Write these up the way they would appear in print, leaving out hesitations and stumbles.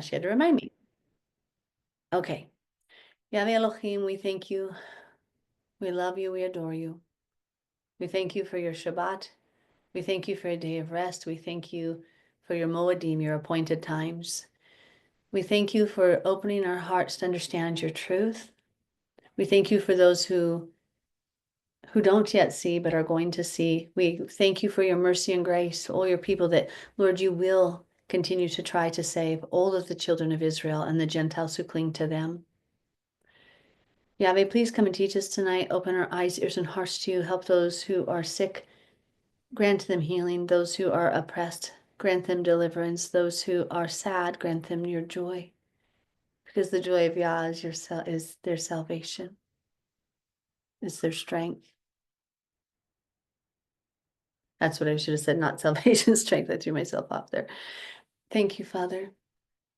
She had to remind me. Okay. Yahweh Elohim, we thank you. We love you. We adore you. We thank you for your Shabbat. We thank you for a day of rest. We thank you for your Moedim, your appointed times. We thank you for opening our hearts to understand your truth. We thank you for those who don't yet see but are going to see. We thank you for your mercy and grace, all your people that, Lord, you will continue to try to save all of the children of Israel and the Gentiles who cling to them. Yahweh, please come and teach us tonight. Open our eyes, ears, and hearts to you. Help those who are sick. Grant them healing. Those who are oppressed, grant them deliverance. Those who are sad, grant them your joy. Because the joy of Yah is their salvation. Is their strength. That's what I should have said, not salvation, strength. I threw myself off there. Thank you, Father.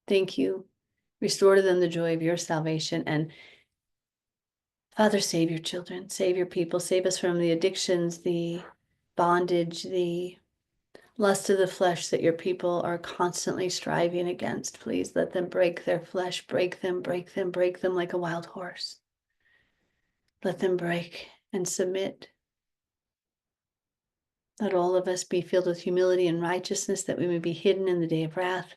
Thank you. Restore to them the joy of your salvation. And Father, save your children, save your people, save us from the addictions, the bondage, the lust of the flesh that your people are constantly striving against. Please let them break their flesh, break them like a wild horse. Let them break and submit. Let all of us be filled with humility and righteousness, that we may be hidden in the day of wrath.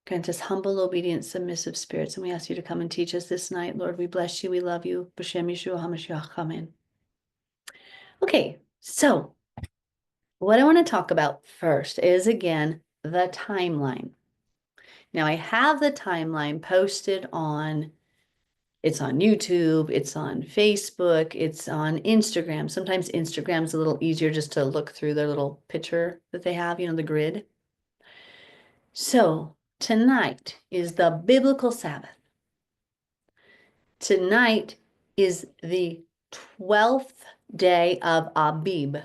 Grant us humble, obedient, submissive spirits, and we ask you to come and teach us this night. Lord, we bless you, we love you. B'Shem Yeshua HaMashiach, amen. Okay, so what I want to talk about first is, again, the timeline. Now, I have the timeline posted on, it's on YouTube, it's on Facebook, it's on Instagram. Sometimes Instagram's a little easier just to look through their little picture that they have, the grid. So tonight is the biblical Sabbath. Tonight is the 12th day of Abib.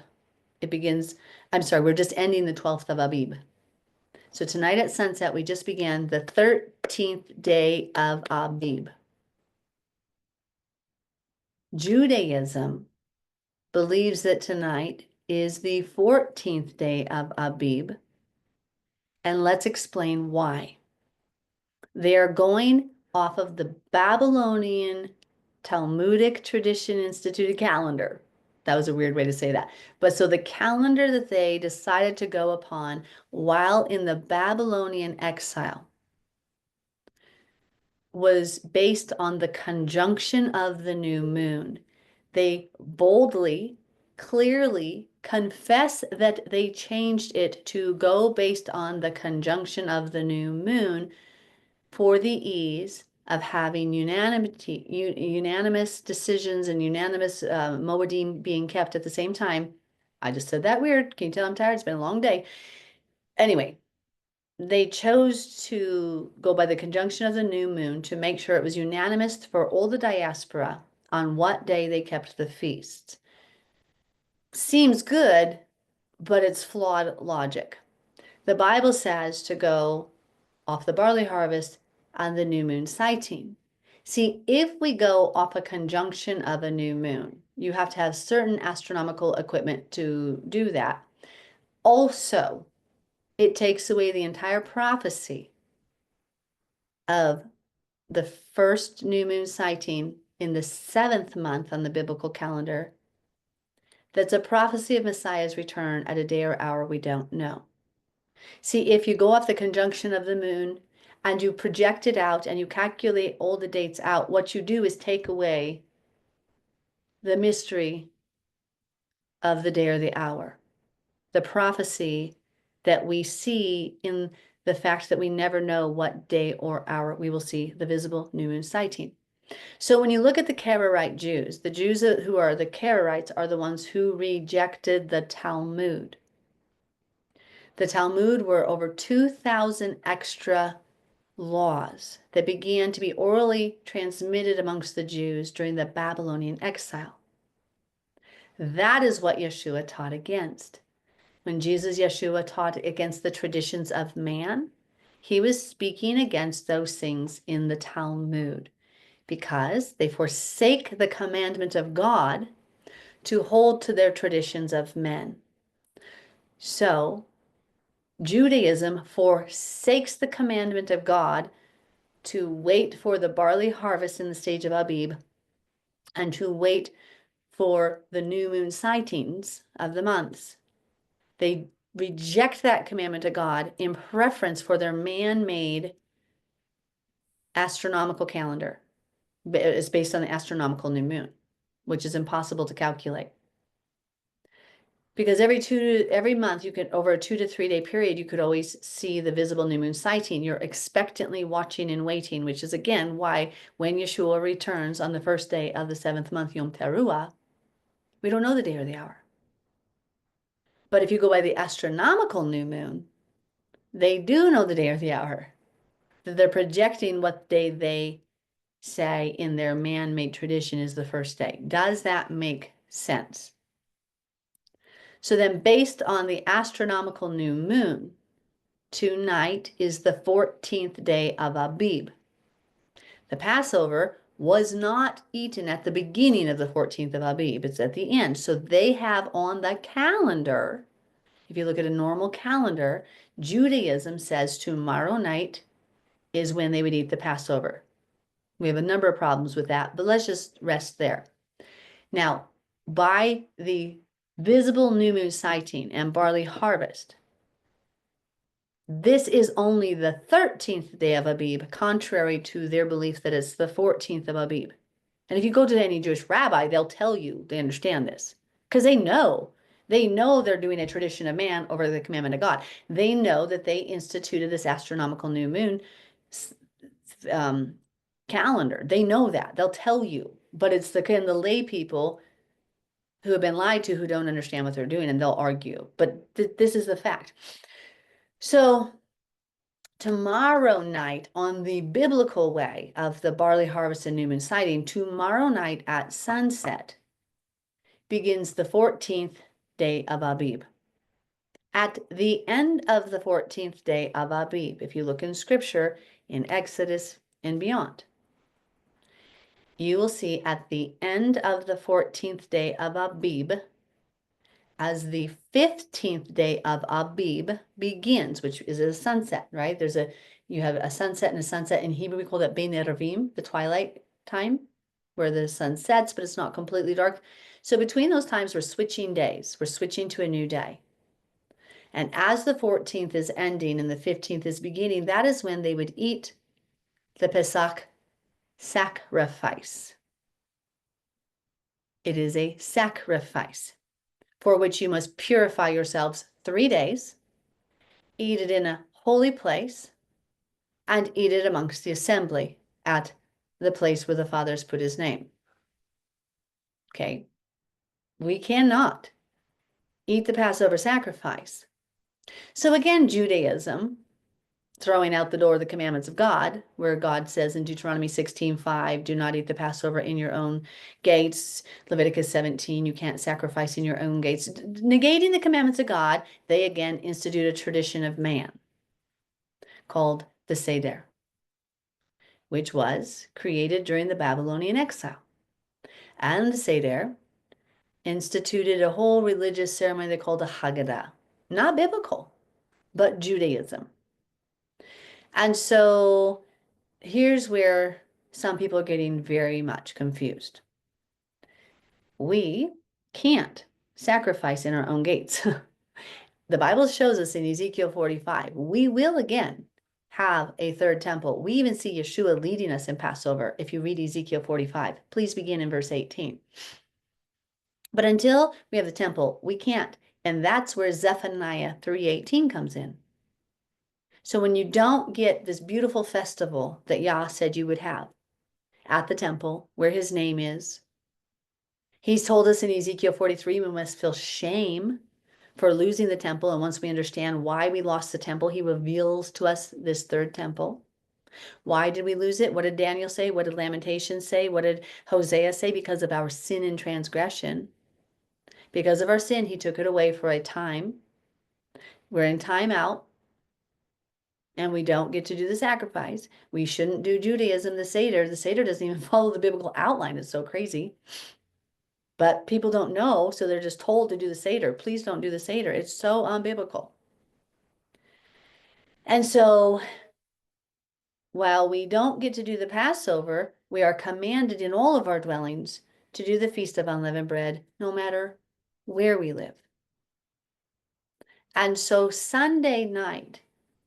It begins, I'm sorry, we're just ending the 12th of Abib. So tonight at sunset, we just began the 13th day of Abib. Judaism believes that tonight is the 14th day of Abib. And let's explain why. They are going off of the Babylonian Talmudic Tradition Instituted calendar. That was a weird way to say that. But so the calendar that they decided to go upon while in the Babylonian exile was based on the conjunction of the new moon. They boldly, clearly confess that they changed it to go based on the conjunction of the new moon for the ease of having unanimous decisions and unanimous Moedim being kept at the same time. I just said that weird. Can you tell I'm tired? It's been a long day. Anyway, they chose to go by the conjunction of the new moon to make sure it was unanimous for all the diaspora on what day they kept the feast. Seems good, but it's flawed logic. The Bible says to go off the barley harvest on the new moon sighting. See, if we go off a conjunction of a new moon, you have to have certain astronomical equipment to do that. Also, it takes away the entire prophecy of the first new moon sighting in the 7th month on the biblical calendar. That's a prophecy of Messiah's return at a day or hour we don't know. See, if you go off the conjunction of the moon and you project it out and you calculate all the dates out, what you do is take away the mystery of the day or the hour, the prophecy that we see in the fact that we never know what day or hour we will see the visible new moon sighting. So when you look at the Karaite Jews, the Jews who are the Karaites are the ones who rejected the Talmud. The Talmud were over 2,000 extra laws that began to be orally transmitted amongst the Jews during the Babylonian exile. That is what Yeshua taught against. When Yeshua taught against the traditions of man, he was speaking against those things in the Talmud because they forsake the commandment of God to hold to their traditions of men. So Judaism forsakes the commandment of God to wait for the barley harvest in the stage of Abib and to wait for the new moon sightings of the months. They reject that commandment of God in preference for their man-made astronomical calendar. It's based on the astronomical new moon, which is impossible to calculate. Because every month you could, over a 2 to 3 day period, you could always see the visible new moon sighting. You're expectantly watching and waiting, which is again why when Yeshua returns on the first day of the 7th month, Yom Teruah, we don't know the day or the hour. But if you go by the astronomical new moon, they do know the day or the hour. They're projecting what day they say in their man-made tradition is the first day. Does that make sense? So then based on the astronomical new moon, tonight is the 14th day of Abib. The Passover was not eaten at the beginning of the 14th of Abib. It's at the end. So they have on the calendar, if you look at a normal calendar, Judaism says tomorrow night is when they would eat the Passover. We have a number of problems with that, but let's just rest there. Now, by the visible new moon sighting and barley harvest, this is only the 13th day of Abib, contrary to their belief that it's the 14th of Abib. And if you go to any Jewish rabbi, they'll tell you they understand this because they know. They know they're doing a tradition of man over the commandment of God. They know that they instituted this astronomical new moon calendar. They know that. They'll tell you. But it's the kind of the lay people who have been lied to who don't understand what they're doing, and they'll argue. But this is the fact. So tomorrow night, on the biblical way of the barley harvest and new moon sighting, tomorrow night at sunset begins the 14th day of Abib. At the end of the 14th day of Abib, if you look in scripture, in Exodus and beyond, you will see at the end of the 14th day of Abib, as the 15th day of Abib begins, which is a sunset, right? You have a sunset and a sunset. In Hebrew, we call that Bein Erevim, the twilight time, where the sun sets, but it's not completely dark. So between those times, we're switching days. We're switching to a new day. And as the 14th is ending and the 15th is beginning, that is when they would eat the Pesach sacrifice. It is a sacrifice for which you must purify yourselves 3 days, eat it in a holy place, and eat it amongst the assembly at the place where the fathers put his name. Okay, we cannot eat the Passover sacrifice. So again, Judaism, throwing out the door the commandments of God, where God says in Deuteronomy 16:5, do not eat the Passover in your own gates. Leviticus 17, you can't sacrifice in your own gates. Negating the commandments of God, they again institute a tradition of man called the Seder, which was created during the Babylonian exile. And the Seder instituted a whole religious ceremony they called a Haggadah. Not biblical, but Judaism. And so here's where some people are getting very much confused. We can't sacrifice in our own gates. The Bible shows us in Ezekiel 45, we will again have a third temple. We even see Yeshua leading us in Passover. If you read Ezekiel 45, please begin in verse 18. But until we have the temple, we can't. And that's where Zephaniah 3:18 comes in. So when you don't get this beautiful festival that Yah said you would have at the temple where his name is, he's told us in Ezekiel 43, we must feel shame for losing the temple. And once we understand why we lost the temple, he reveals to us this third temple. Why did we lose it? What did Daniel say? What did Lamentations say? What did Hosea say? Because of our sin and transgression. Because of our sin, he took it away for a time. We're in time out. And we don't get to do the sacrifice. We shouldn't do Judaism, the Seder. The Seder doesn't even follow the biblical outline. It's so crazy. But people don't know, so they're just told to do the Seder. Please don't do the Seder. It's so unbiblical. And so while we don't get to do the Passover, we are commanded in all of our dwellings to do the Feast of Unleavened Bread, no matter where we live. And so Sunday night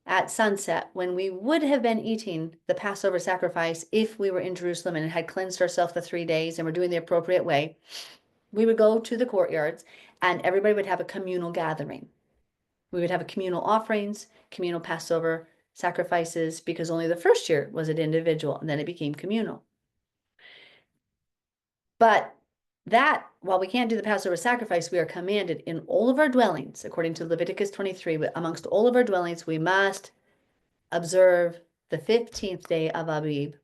at sunset, when we would have been eating the Passover sacrifice if we were in Jerusalem and had cleansed ourselves the 3 days and were doing the appropriate way, we would go to the courtyards and everybody would have a communal gathering. We would have a communal offerings, communal Passover sacrifices, because only the first year was it individual and then it became communal. But that, while we can't do the Passover sacrifice, we are commanded in all of our dwellings, according to Leviticus 23, amongst all of our dwellings, we must observe the 15th day of Abib,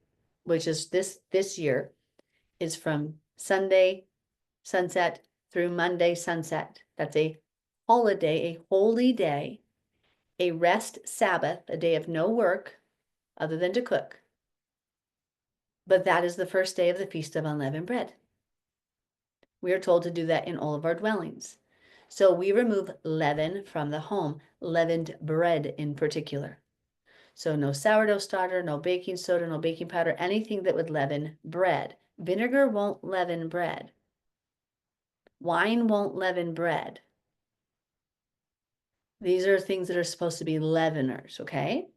which is this year, is from Sunday sunset through Monday sunset. That's a holiday, a holy day, a rest Sabbath, a day of no work other than to cook. But that is the first day of the Feast of Unleavened Bread. We are told to do that in all of our dwellings. So we remove leaven from the home, leavened bread in particular. So no sourdough starter, no baking soda, no baking powder, anything that would leaven bread. Vinegar won't leaven bread. Wine won't leaven bread. These are things that are supposed to be leaveners, okay?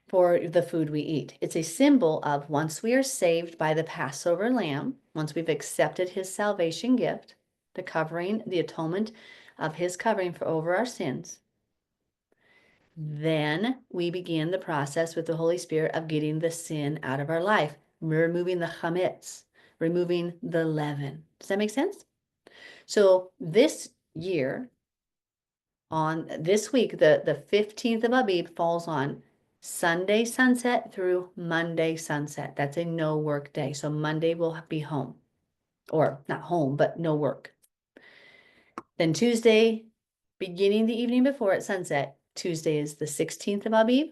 For the food we eat. It's a symbol of once we are saved by the Passover lamb, once we've accepted his salvation gift, the covering, the atonement of his covering for over our sins, then we begin the process with the Holy Spirit of getting the sin out of our life, removing the chametz, removing the leaven. Does that make sense? So this year, on this week, the 15th of Abib falls on Sunday sunset through Monday sunset. That's a no work day. So Monday will be home, or not home, but no work. Then Tuesday, beginning the evening before at sunset, Tuesday is the 16th of Abib,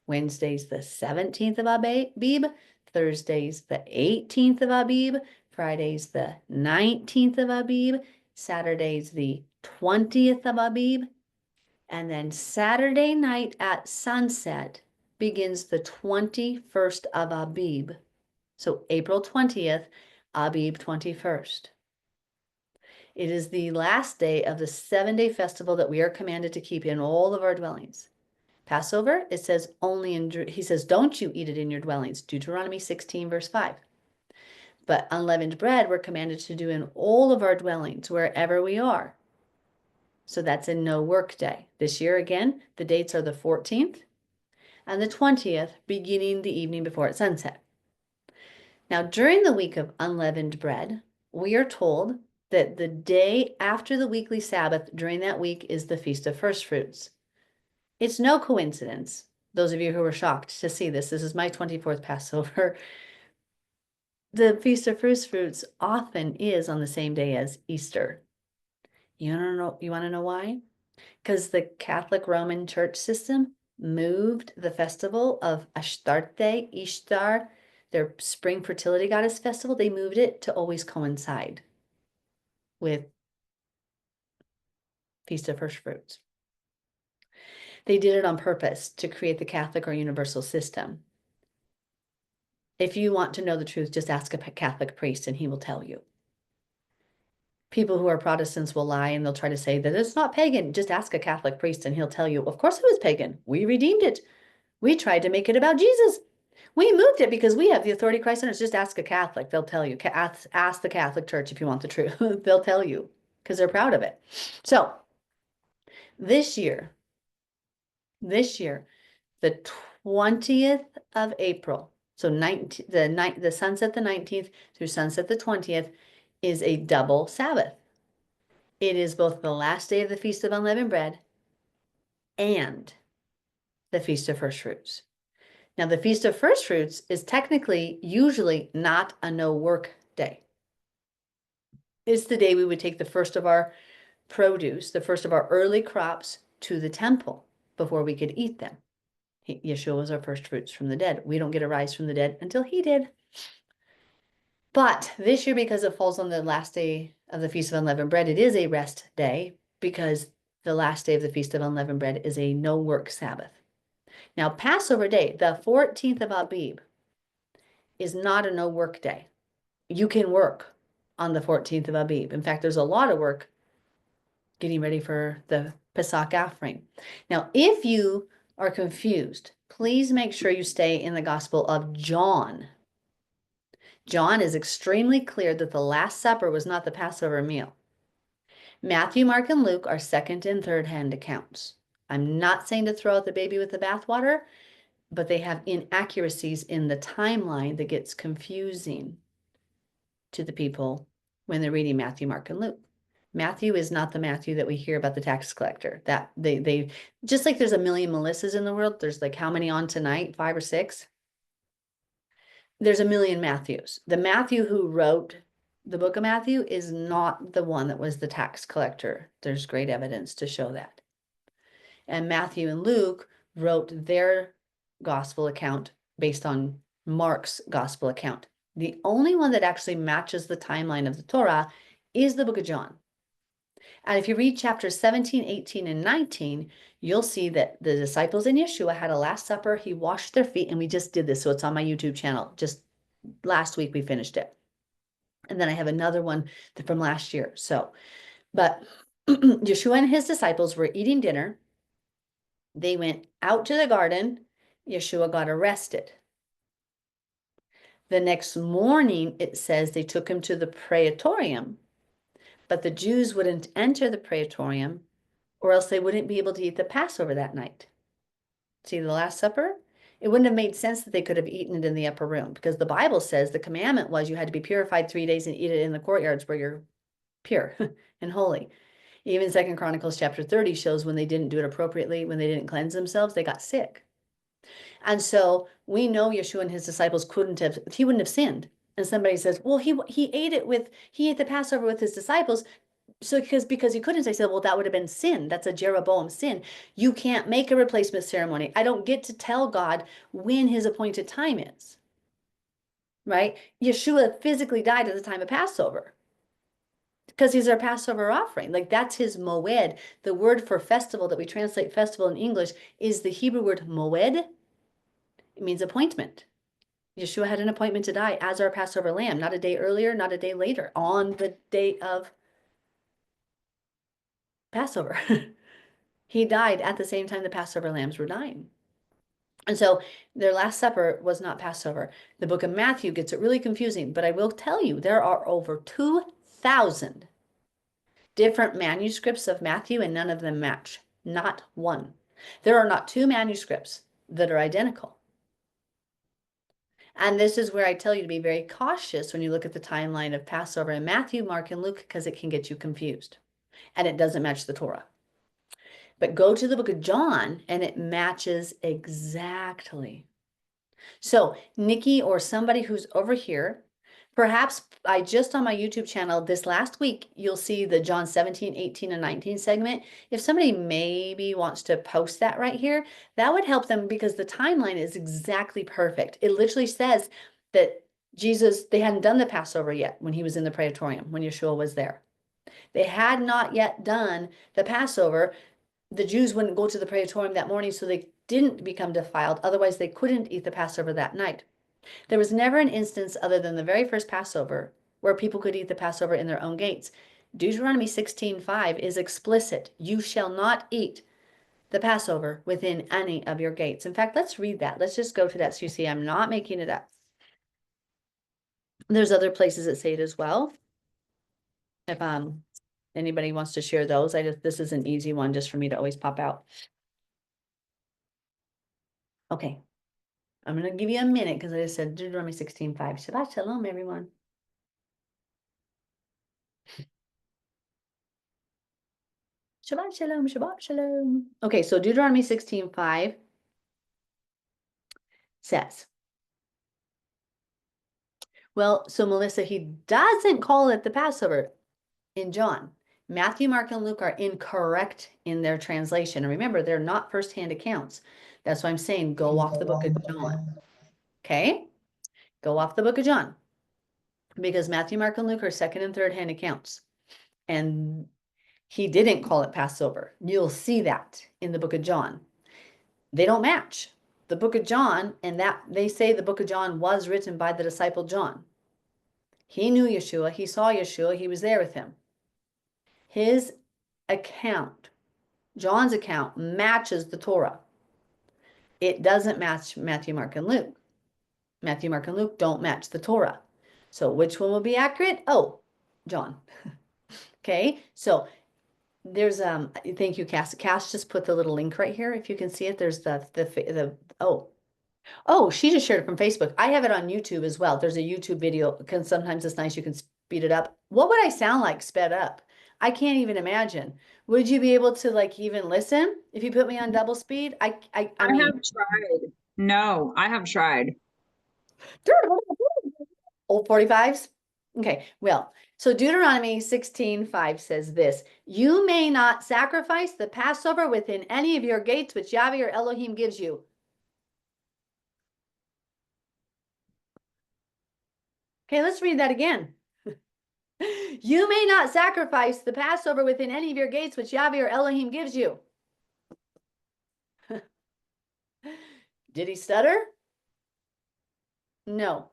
Wednesday's the 17th of Abib, Thursday's the 18th of Abib, Friday's the 19th of Abib, Saturday's the 20th of Abib, and then Saturday night at sunset begins the 21st of Abib. So April 20th, Abib 21st. It is the last day of the 7-day festival that we are commanded to keep in all of our dwellings. Passover, it says only he says, don't you eat it in your dwellings. Deuteronomy 16, verse 5. But unleavened bread, we're commanded to do in all of our dwellings, wherever we are. So that's a no work day. This year, again, the dates are the 14th and the 20th, beginning the evening before at sunset. Now, during the week of unleavened bread, we are told that the day after the weekly Sabbath during that week is the Feast of First Fruits. It's no coincidence, those of you who were shocked to see this is my 24th Passover. The Feast of First Fruits often is on the same day as Easter. You want to know why? Because the Catholic Roman Church system moved the festival of Ashtarte, Ishtar, their spring fertility goddess festival, they moved it to always coincide with Feast of First Fruits. They did it on purpose to create the Catholic or universal system. If you want to know the truth, just ask a Catholic priest and he will tell you. People who are Protestants will lie and they'll try to say that it's not pagan. Just ask a Catholic priest and he'll tell you, of course it was pagan. We redeemed it. We tried to make it about Jesus. We moved it because we have the authority of Christ in us. Just ask a Catholic. They'll tell you. Ask the Catholic Church if you want the truth. They'll tell you because they're proud of it. So this year, the 20th of April, so the sunset the 19th through sunset the 20th is a double Sabbath. It is both the last day of the Feast of Unleavened Bread and the Feast of First Fruits. Now, the Feast of First Fruits is technically usually not a no work day. It's the day we would take the first of our produce, the first of our early crops to the temple before we could eat them. Yeshua was our first fruits from the dead. We don't get a rise from the dead until he did. But this year, because it falls on the last day of the Feast of Unleavened Bread, it is a rest day because the last day of the Feast of Unleavened Bread is a no work Sabbath. Now, Passover day, the 14th of Abib, is not a no work day. You can work on the 14th of Abib. In fact, there's a lot of work getting ready for the Pesach offering. Now, if you are confused, please make sure you stay in the Gospel of John. John is extremely clear that the Last Supper was not the Passover meal. Matthew, Mark, and Luke are second and third hand accounts. I'm not saying to throw out the baby with the bathwater, but they have inaccuracies in the timeline that gets confusing to the people when they're reading Matthew, Mark, and Luke. Matthew is not the Matthew that we hear about the tax collector. That they just like there's a million Melissas in the world. There's like how many on tonight? 5 or 6. There's a million Matthews. The Matthew who wrote the book of Matthew is not the one that was the tax collector. There's great evidence to show that. And Matthew and Luke wrote their gospel account based on Mark's gospel account. The only one that actually matches the timeline of the Torah is the book of John. And if you read chapters 17, 18, and 19, you'll see that the disciples and Yeshua had a Last Supper. He washed their feet, and we just did this. So it's on my YouTube channel. Just last week we finished it. And then I have another one from last year. So, but Yeshua and his disciples were eating dinner. They went out to the garden. Yeshua got arrested. The next morning, it says they took him to the praetorium, but the Jews wouldn't enter the praetorium, or else they wouldn't be able to eat the Passover that night. See the Last Supper? It wouldn't have made sense that they could have eaten it in the upper room, because the Bible says the commandment was you had to be purified 3 days and eat it in the courtyards where you're pure and holy. Even 2 Chronicles chapter 30 shows when they didn't do it appropriately, when they didn't cleanse themselves, they got sick. And so we know Yeshua and his disciples he wouldn't have sinned. And somebody says, well, he ate the Passover with his disciples. So because he couldn't, I said, well, that would have been sin. That's a Jeroboam sin. You can't make a replacement ceremony. I don't get to tell God when his appointed time is. Right? Yeshua physically died at the time of Passover because he's our Passover offering. Like that's his moed. The word for festival that we translate festival in English is the Hebrew word moed. It means appointment. Yeshua had an appointment to die as our Passover lamb, not a day earlier, not a day later, on the day of Passover. He died at the same time the Passover lambs were dying. And so their Last Supper was not Passover. The book of Matthew gets it really confusing, but I will tell you there are over 2,000 different manuscripts of Matthew, and none of them match. Not one. There are not 2 manuscripts that are identical. And this is where I tell you to be very cautious when you look at the timeline of Passover in Matthew, Mark, and Luke, because it can get you confused. And it doesn't match the Torah. But go to the book of John, and it matches exactly. So Nikki or somebody who's over here, perhaps I just on my YouTube channel this last week, you'll see the John 17, 18, and 19 segment. If somebody maybe wants to post that right here, that would help them because the timeline is exactly perfect. It literally says that they hadn't done the Passover yet when he was in the praetorium, when Yeshua was there. They had not yet done the Passover. The Jews wouldn't go to the praetorium that morning, so they didn't become defiled. Otherwise, they couldn't eat the Passover that night. There was never an instance other than the very first Passover where people could eat the Passover in their own gates. Deuteronomy 16:5 is explicit. You shall not eat the Passover within any of your gates. In fact, let's read that. Let's just go to that so you see I'm not making it up. There's other places that say it as well. If anybody wants to share those, this is an easy one just for me to always pop out. Okay. I'm going to give you a minute because I just said Deuteronomy 16:5. Shabbat shalom, everyone. Shabbat shalom, Shabbat shalom. Okay, so Deuteronomy 16:5 says, well, so Melissa, he doesn't call it the Passover in John. Matthew, Mark, and Luke are incorrect in their translation. And remember, they're not firsthand accounts. That's why I'm saying go off the book of John. Okay? Go off the book of John. Because Matthew, Mark, and Luke are second and third hand accounts. And he didn't call it Passover. You'll see that in the book of John. They don't match. the book of John, and that they say the book of John was written by the disciple John. He knew Yeshua, he saw Yeshua, he was there with him. His account, John's account, matches the Torah. It doesn't match Matthew, Mark, and Luke. Matthew, Mark, and Luke don't match the Torah. So which one will be accurate? Oh, John. Okay, so there's thank you, Cass. Cass just put the little link right here. If you can see it, there's oh, she just shared it from Facebook. I have it on YouTube as well. There's a YouTube video because sometimes it's nice you can speed it up. What would I sound like sped up? I can't even imagine. Would you be able to like even listen if you put me on double speed? I mean, have tried. No, I have tried. old 45s. Okay, well, so Deuteronomy 16:5 says this: You may not sacrifice the Passover within any of your gates which Yahweh your Elohim gives you. Okay, let's read that again. You may not sacrifice the Passover within any of your gates which Yahweh your Elohim gives you. Did he stutter? No.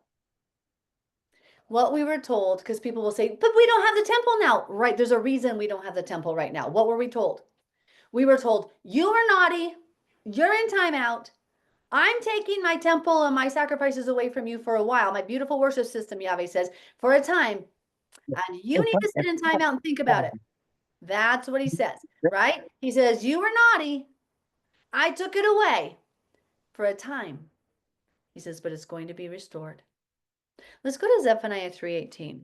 What we were told, because people will say, but we don't have the temple now. Right, there's a reason we don't have the temple right now. What were we told? We were told, you are naughty, you're in timeout, I'm taking my temple and my sacrifices away from you for a while, my beautiful worship system, Yahweh says, for a time, and you need to sit in timeout and think about it. That's what he says, right? He says, you were naughty, I took it away for a time. He says, but it's going to be restored. Let's go to Zephaniah 3:18.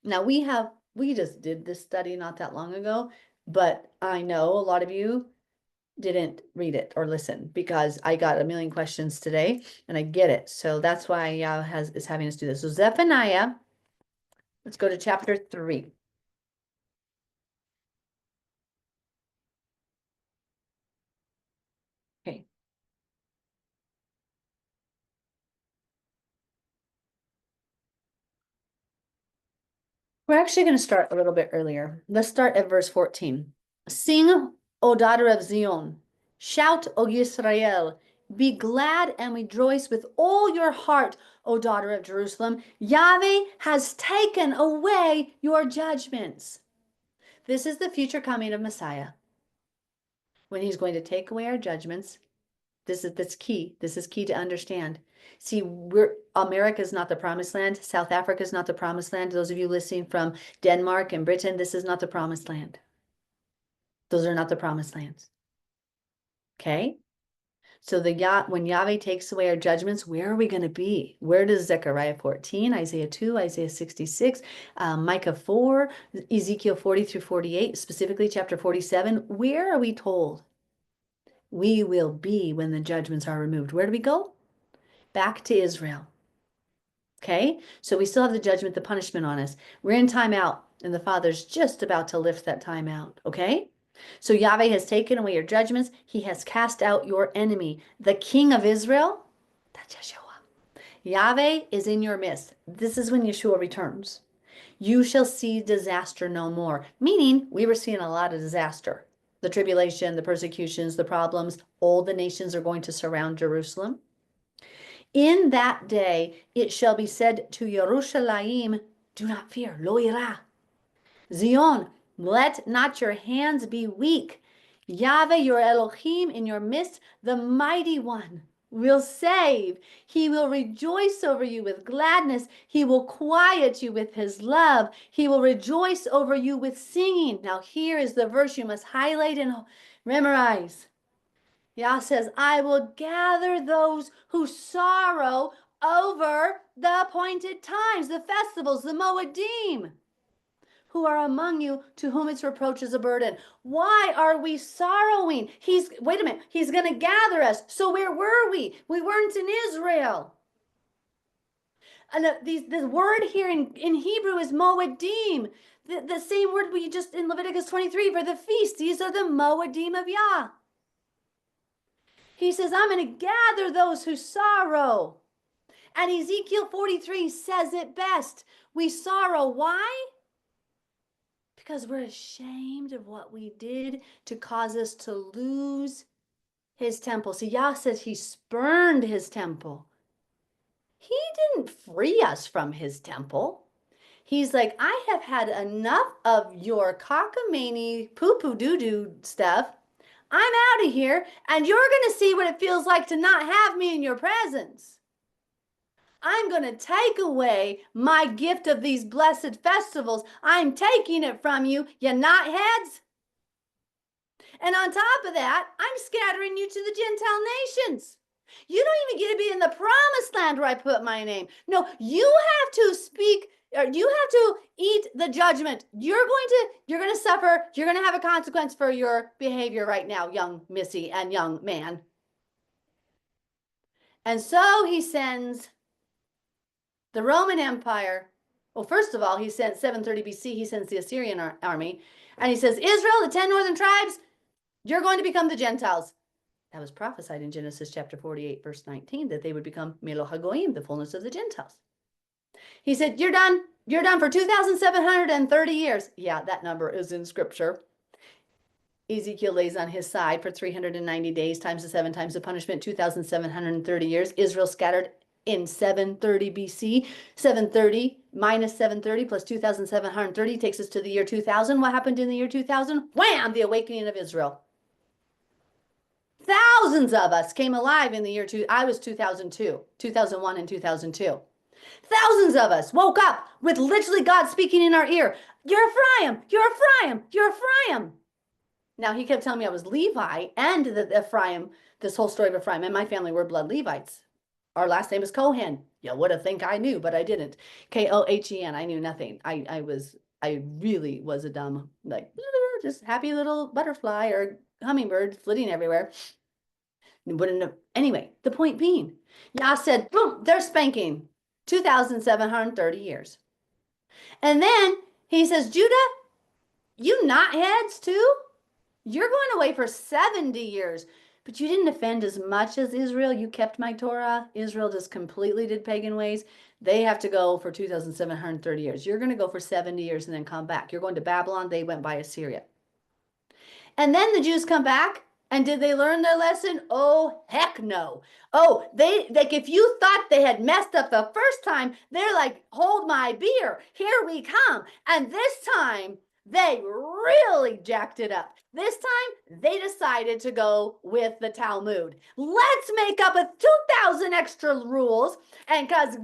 Now we just did this study not that long ago, but I know a lot of you didn't read it or listen because I got a million questions today and I get it. So that's why Yah is having us do this. So Zephaniah, let's go to chapter 3. Okay. We're actually going to start a little bit earlier. Let's start at verse 14. Sing, O daughter of Zion. Shout, O Yisrael. Be glad and rejoice with all your heart, O daughter of Jerusalem. Yahweh has taken away your judgments. This is the future coming of Messiah. When he's going to take away our judgments. That's key. This is key to understand. See, America is not the promised land. South Africa is not the promised land. Those of you listening from Denmark and Britain, this is not the promised land. Those are not the promised lands. Okay? So when Yahweh takes away our judgments, where are we going to be? Where does Zechariah 14, Isaiah 2, Isaiah 66, Micah 4, Ezekiel 40 through 48, specifically chapter 47, where are we told we will be when the judgments are removed? Where do we go? Back to Israel. Okay, so we still have the judgment, the punishment on us. We're in timeout, and the Father's just about to lift that timeout. Okay, so Yahweh has taken away your judgments. He has cast out your enemy, the King of Israel. That's Yeshua. Yahweh is in your midst. This is when Yeshua returns. You shall see disaster no more. Meaning, we were seeing a lot of disaster. The tribulation, the persecutions, the problems. All the nations are going to surround Jerusalem. In that day it shall be said to Yerushalayim, do not fear, lo ira. Zion, let not your hands be weak. Yahweh your Elohim in your midst, the mighty one, will save. He will rejoice over you with gladness. He will quiet you with his love. He will rejoice over you with singing. Now here is the verse you must highlight and memorize. Yah says, I will gather those who sorrow over the appointed times, the festivals, the Moedim, who are among you, to whom its reproach is a burden. Why are we sorrowing? Wait a minute, he's going to gather us. So where were we? We weren't in Israel. And the word here in Hebrew is Moedim. The same word we just in Leviticus 23 for the feast. These are the Moedim of Yah. He says, I'm going to gather those who sorrow. And Ezekiel 43 says it best. We sorrow. Why? Because we're ashamed of what we did to cause us to lose his temple. See, Yah says he spurned his temple. He didn't free us from his temple. He's like, I have had enough of your cockamamie poo-poo doo-doo stuff. I'm out of here, and you're going to see what it feels like to not have me in your presence. I'm going to take away my gift of these blessed festivals. I'm taking it from you, you knotheads. And on top of that, I'm scattering you to the Gentile nations. You don't even get to be in the promised land where I put my name. No, you have to speak, or you have to eat the judgment. You're going to suffer. You're going to have a consequence for your behavior right now, young missy and young man. And so he sends the Roman Empire. Well, first of all, he sent 730 BC, he sends the Assyrian army. And he says, Israel, the 10 northern tribes, you're going to become the Gentiles. That was prophesied in Genesis chapter 48, verse 19, that they would become Melo HaGoyim, the fullness of the Gentiles. He said, you're done. You're done for 2,730 years. Yeah, that number is in scripture. Ezekiel lays on his side for 390 days times the 7 times the punishment, 2,730 years. Israel scattered in 730 BC. 730 minus 730 plus 2,730 takes us to the year 2000. What happened in the year 2000? Wham! The awakening of Israel. Thousands of us came alive in the year I was 2002, 2001 and 2002. Thousands of us woke up with literally God speaking in our ear. You're Ephraim, you're Ephraim, you're Ephraim. Now he kept telling me I was Levi and the Ephraim, this whole story of Ephraim, and my family were blood Levites. Our last name is Cohen. You would have think I knew, but I didn't. Kohen. I knew nothing. I really was a dumb, like, just happy little butterfly or hummingbird flitting everywhere. Wouldn't have, anyway, the point being, Yah said, boom, they're spanking 2,730 years. And then he says, Judah, you knotheads too? You're going away for 70 years, but you didn't offend as much as Israel. You kept my Torah. Israel just completely did pagan ways. They have to go for 2,730 years. You're going to go for 70 years and then come back. You're going to Babylon. They went by Assyria. And then the Jews come back. And did they learn their lesson? Oh, heck no. Oh, they like if you thought they had messed up the first time, they're like, hold my beer. Here we come. And this time they really jacked it up. This time they decided to go with the Talmud. Let's make up a 2,000 extra rules. And because,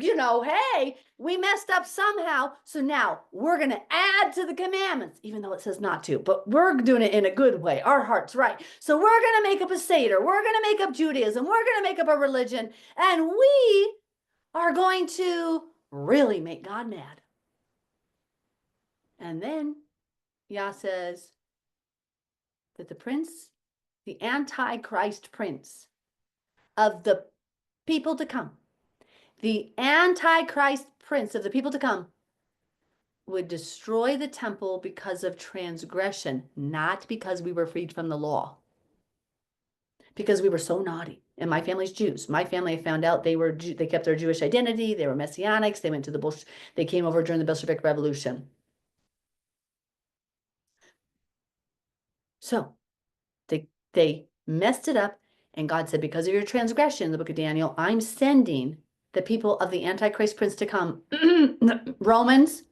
hey, we messed up somehow. So now we're going to add to the commandments, even though it says not to, but we're doing it in a good way. Our heart's right. So we're going to make up a Seder. We're going to make up Judaism. We're going to make up a religion. And we are going to really make God mad. And then Yah says that the prince, the Antichrist prince of the people to come, the Antichrist prince of the people to come would destroy the temple because of transgression, not because we were freed from the law. Because we were so naughty. And my family's Jews. My family found out they kept their Jewish identity. They were Messianics. They went to they came over during the Bolshevik Revolution. So they messed it up. And God said, because of your transgression, in the book of Daniel, I'm sending the people of the Antichrist prince to come. Romans,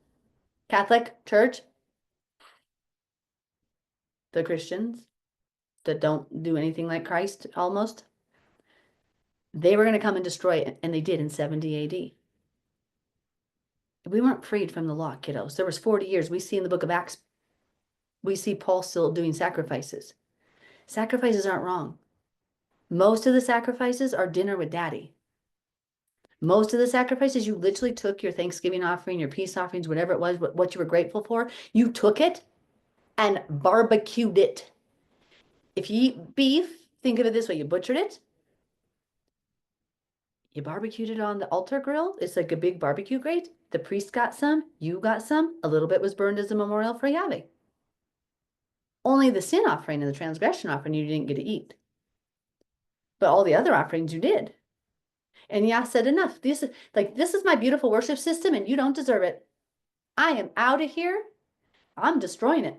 Catholic Church, the Christians that don't do anything like Christ almost, they were going to come and destroy it. And they did in 70 AD. We weren't freed from the law, kiddos. There was 40 years. We see in the book of Acts, we see Paul still doing sacrifices. Sacrifices aren't wrong. Most of the sacrifices are dinner with daddy. Most of the sacrifices, you literally took your Thanksgiving offering, your peace offerings, whatever it was, what you were grateful for, you took it and barbecued it. If you eat beef, think of it this way, you butchered it, you barbecued it on the altar grill. It's like a big barbecue grate. The priest got some, you got some, a little bit was burned as a memorial for Yahweh. Only the sin offering and the transgression offering you didn't get to eat. But all the other offerings you did. And Yah said, enough. This is my beautiful worship system and you don't deserve it. I am out of here. I'm destroying it.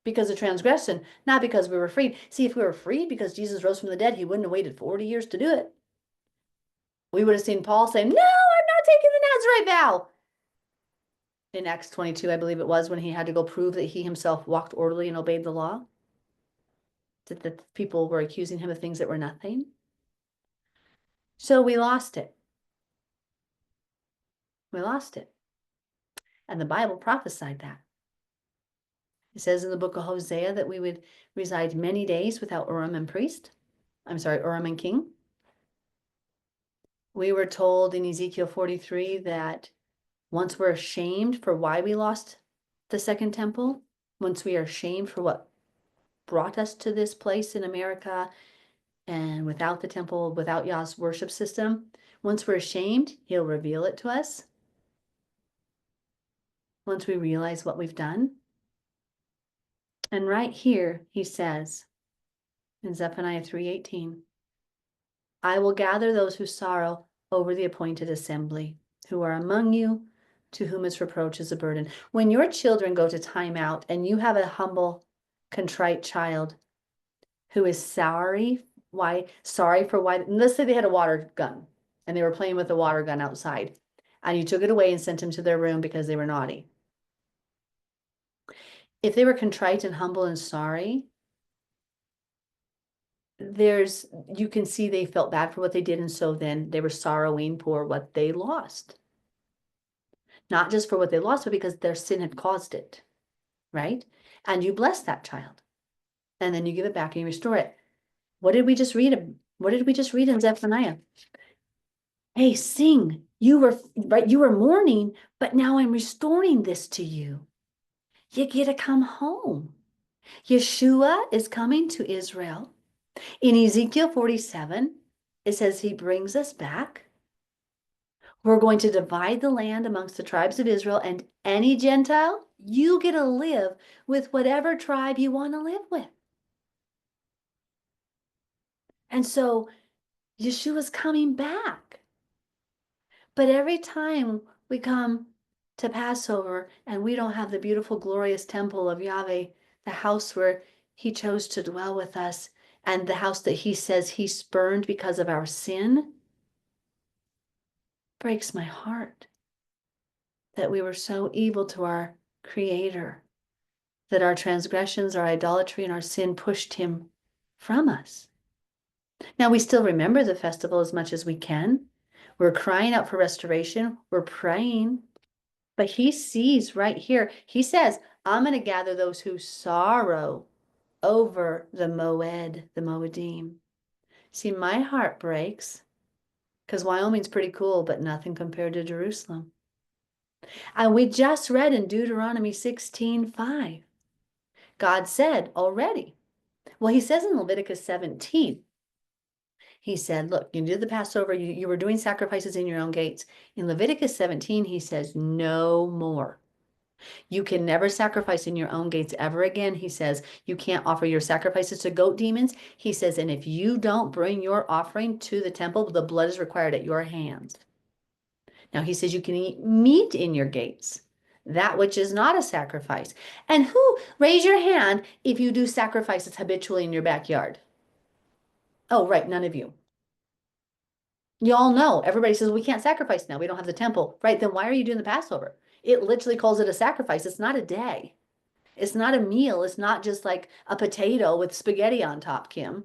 because of transgression, not because we were freed. See, if we were freed because Jesus rose from the dead, he wouldn't have waited 40 years to do it. We would have seen Paul saying, no, I'm not taking the Nazarite vow. In Acts 22, I believe it was, when he had to go prove that he himself walked orderly and obeyed the law, that the people were accusing him of things that were nothing. So we lost it. We lost it. And the Bible prophesied that. It says in the book of Hosea that we would reside many days without Urim and priest. Urim and king. We were told in Ezekiel 43 that once we're ashamed for why we lost the second temple, once we are ashamed for what brought us to this place in America and without the temple, without Yah's worship system, once we're ashamed, he'll reveal it to us. Once we realize what we've done. And right here, he says in Zephaniah 3:18, I will gather those who sorrow over the appointed assembly, who are among you, to whom its reproach is a burden. When your children go to time out and you have a humble, contrite child who is sorry for why, let's say they had a water gun and they were playing with a water gun outside and you took it away and sent them to their room because they were naughty. If they were contrite and humble and sorry, you can see they felt bad for what they did, and so then they were sorrowing for what they lost. Not just for what they lost, but because their sin had caused it, right? And you bless that child, and then you give it back and you restore it. What did we just read? What did we just read in Zephaniah? Hey, sing. You were mourning, but now I'm restoring this to you. You get to come home. Yeshua is coming to Israel. In Ezekiel 47, it says he brings us back. We're going to divide the land amongst the tribes of Israel, and any Gentile, you get to live with whatever tribe you want to live with. And so Yeshua's coming back. But every time we come to Passover and we don't have the beautiful, glorious temple of Yahweh, the house where he chose to dwell with us, and the house that he says he spurned because of our sin, breaks my heart that we were so evil to our Creator, that our transgressions, our idolatry, and our sin pushed him from us. Now, we still remember the festival as much as we can. We're crying out for restoration. We're praying. But he sees right here, he says, I'm going to gather those who sorrow over the Moedim. See, my heart breaks because Wyoming's pretty cool, but nothing compared to Jerusalem. And we just read in Deuteronomy 16:5, God said already. Well, he says in Leviticus 17, he said, look, you did the Passover, you were doing sacrifices in your own gates. In Leviticus 17, he says, no more. You can never sacrifice in your own gates ever again. He says, you can't offer your sacrifices to goat demons. He says, and if you don't bring your offering to the temple, the blood is required at your hands. Now he says you can eat meat in your gates, that which is not a sacrifice. And raise your hand if you do sacrifices habitually in your backyard? Oh, right, none of you. You all know, everybody says we can't sacrifice now. We don't have the temple. Right, then why are you doing the Passover? It literally calls it a sacrifice. It's not a day. It's not a meal. It's not just like a potato with spaghetti on top, Kim.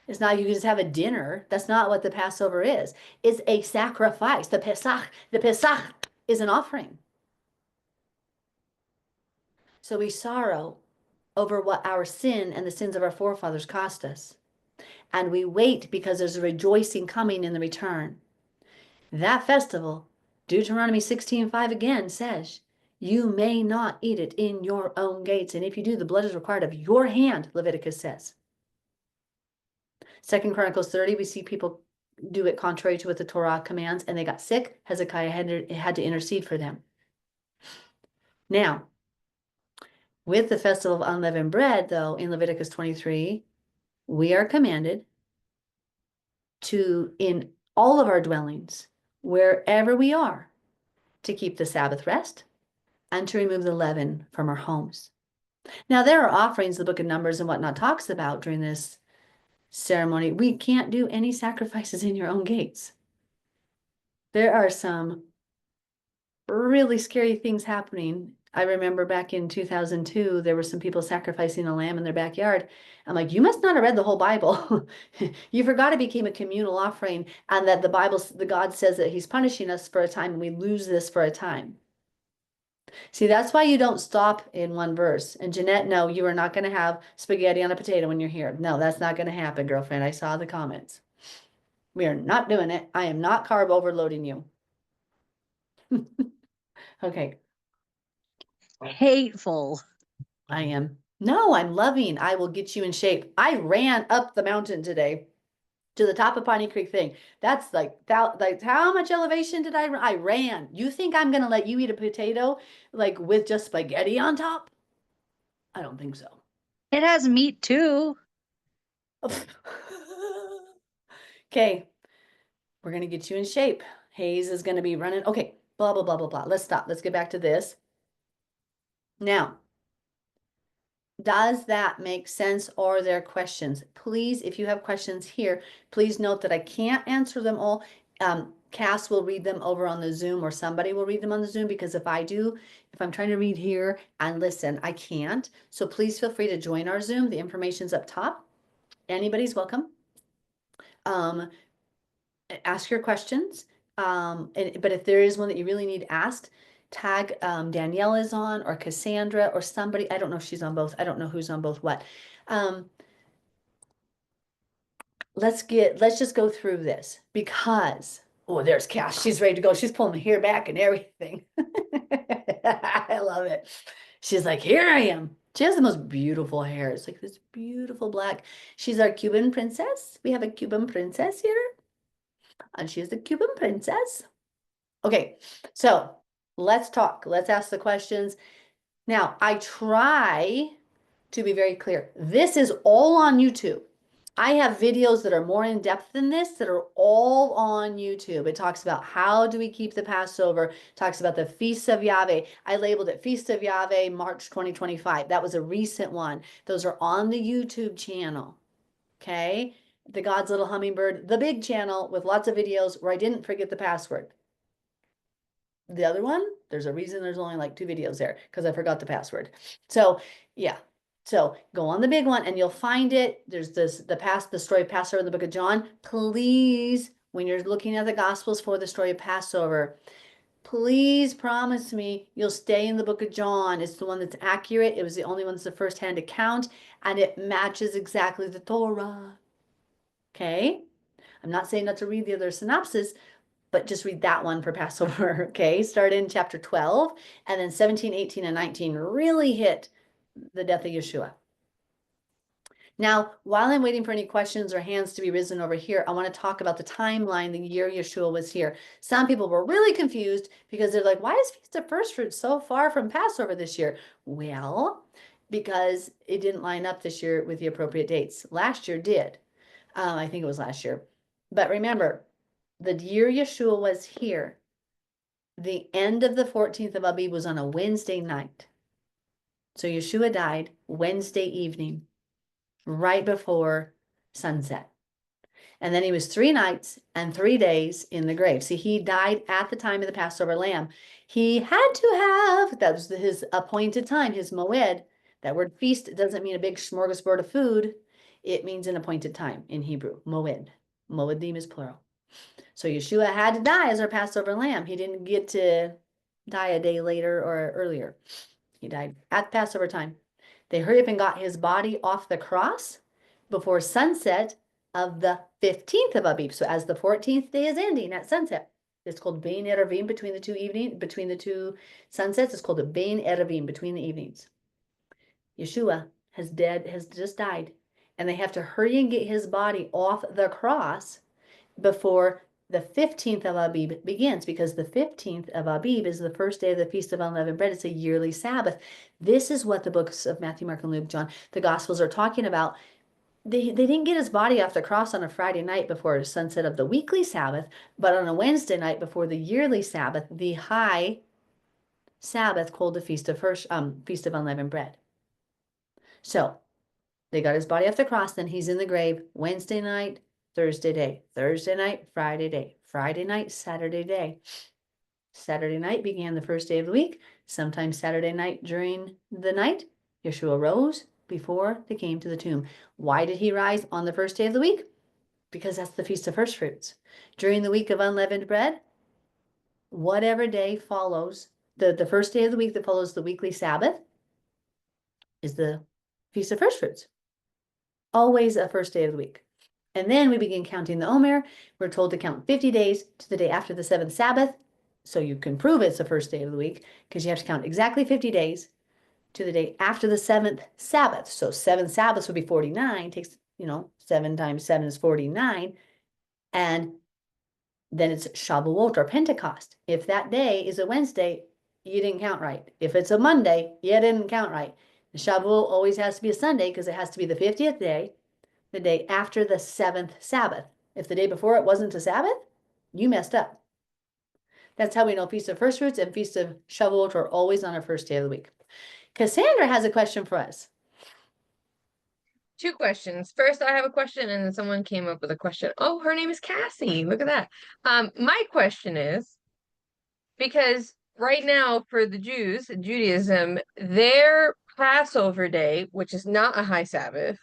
It's not you can just have a dinner. That's not what the Passover is. It's a sacrifice. The Pesach is an offering. So we sorrow over what our sin and the sins of our forefathers cost us. And we wait because there's a rejoicing coming in the return. That festival, Deuteronomy 16:5 again says, you may not eat it in your own gates. And if you do, the blood is required of your hand, Leviticus says. 2 Chronicles 30, we see people do it contrary to what the Torah commands, and they got sick. Hezekiah had to intercede for them. Now, with the festival of unleavened bread, though, in Leviticus 23, we are commanded to, in all of our dwellings, wherever we are, to keep the Sabbath rest and to remove the leaven from our homes. Now, there are offerings the book of Numbers and whatnot talks about during this ceremony. We can't do any sacrifices in your own gates. There are some really scary things happening. I remember back in 2002, there were some people sacrificing a lamb in their backyard. I'm like, you must not have read the whole Bible. You forgot it became a communal offering and that the Bible, the God says that he's punishing us for a time and we lose this for a time. See, that's why you don't stop in one verse. And Jeanette, no, you are not going to have spaghetti on a potato when you're here. No, that's not going to happen, girlfriend. I saw the comments. We are not doing it. I am not carb overloading you. Okay, Hateful. I am. No, I'm loving. I will get you in shape. I ran up the mountain today to the top of Pawnee Creek thing. That's like how much elevation did I run? I ran. You think I'm gonna let you eat a potato like with just spaghetti on top? I don't think so. It has meat too. Okay, we're gonna get you in shape. Hayes is gonna be running. Okay, blah blah blah blah blah. Let's stop. Let's get back to this. Now, does that make sense or are there questions? Please, if you have questions here, please note that I can't answer them all. Cass will read them over on the Zoom or somebody will read them on the Zoom because if I do, if I'm trying to read here and listen, I can't. So please feel free to join our Zoom. The information's up top. Anybody's welcome. Ask your questions. But if there is one that you really need asked, tag Danielle is on or Cassandra or somebody. I don't know if she's on both. I don't know who's on both what. Let's just go through this because oh, there's Cass. She's ready to go. She's pulling the hair back and everything. I love it. She's like, here I am. She has the most beautiful hair. It's like this beautiful black. She's our Cuban princess. We have a Cuban princess here. And she's the Cuban princess. Okay, so let's talk. Let's ask the questions. Now, I try to be very clear. This is all on YouTube. I have videos that are more in depth than this that are all on YouTube. It talks about how do we keep the Passover, talks about the Feast of Yahweh. I labeled it Feast of Yahweh, March 2025. That was a recent one. Those are on the YouTube channel. Okay, the God's Little Hummingbird, the big channel with lots of videos where I didn't forget the password. The other one, there's a reason there's only like 2 videos there because I forgot the password. So yeah, so go on the big one and you'll find it. There's the story of Passover in the book of John. Please, when you're looking at the Gospels for the story of Passover, please promise me you'll stay in the book of John. It's the one that's accurate. It was the only one that's a first-hand account and it matches exactly the Torah. Okay? I'm not saying not to read the other synopsis, but just read that one for Passover. Okay? Start in chapter 12 and then 17, 18, and 19 really hit the death of Yeshua. Now, while I'm waiting for any questions or hands to be risen over here, I want to talk about the timeline the year Yeshua was here. Some people were really confused because they're like, why is Feast of First Fruits so far from Passover this year? Well, because it didn't line up this year with the appropriate dates. Last year did. I think it was last year. But remember, the year Yeshua was here, the end of the 14th of Abib was on a Wednesday night. So Yeshua died Wednesday evening, right before sunset. And then he was 3 nights and 3 days in the grave. See, he died at the time of the Passover lamb. He had to have, that was his appointed time, his moed. That word feast doesn't mean a big smorgasbord of food. It means an appointed time in Hebrew, moed. Moedim is plural. So Yeshua had to die as our Passover lamb. He didn't get to die a day later or earlier. He died at Passover time. They hurried up and got his body off the cross before sunset of the 15th of Abib. So as the 14th day is ending at sunset, it's called Bein Erevim between the two sunsets. It's called a Bein Erevim between the evenings. Yeshua has just died, and they have to hurry and get his body off the cross before the 15th of Abib begins, because the 15th of Abib is the first day of the Feast of Unleavened Bread. It's a yearly Sabbath. This is what the books of Matthew, Mark, and Luke, John, the Gospels are talking about. They didn't get his body off the cross on a Friday night before sunset of the weekly Sabbath, but on a Wednesday night before the yearly Sabbath, the high Sabbath called the Feast of Unleavened Bread. So they got his body off the cross, then he's in the grave Wednesday night, Thursday day, Thursday night, Friday day, Friday night, Saturday day. Saturday night began the first day of the week. Sometime Saturday night during the night, Yeshua rose before they came to the tomb. Why did he rise on the first day of the week? Because that's the Feast of First Fruits. During the week of unleavened bread, whatever day follows, the first day of the week that follows the weekly Sabbath is the Feast of First Fruits. Always a first day of the week. And then we begin counting the Omer. We're told to count 50 days to the day after the seventh Sabbath. So you can prove it's the first day of the week because you have to count exactly 50 days to the day after the seventh Sabbath. So 7 Sabbaths would be 49, takes, 7 times 7 is 49. And then it's Shavuot or Pentecost. If that day is a Wednesday, you didn't count right. If it's a Monday, you didn't count right. The Shavuot always has to be a Sunday because it has to be the 50th day, the day after the 7th Sabbath. If the day before it wasn't a Sabbath, you messed up. That's how we know Feast of First Fruits and Feast of Shavuot are always on our first day of the week. Cassandra has a question for us. Two questions. First, I have a question, and then someone came up with a question. Oh, her name is Cassie. Look at that. My question is, because right now for the Jews, Judaism, their Passover day, which is not a high Sabbath,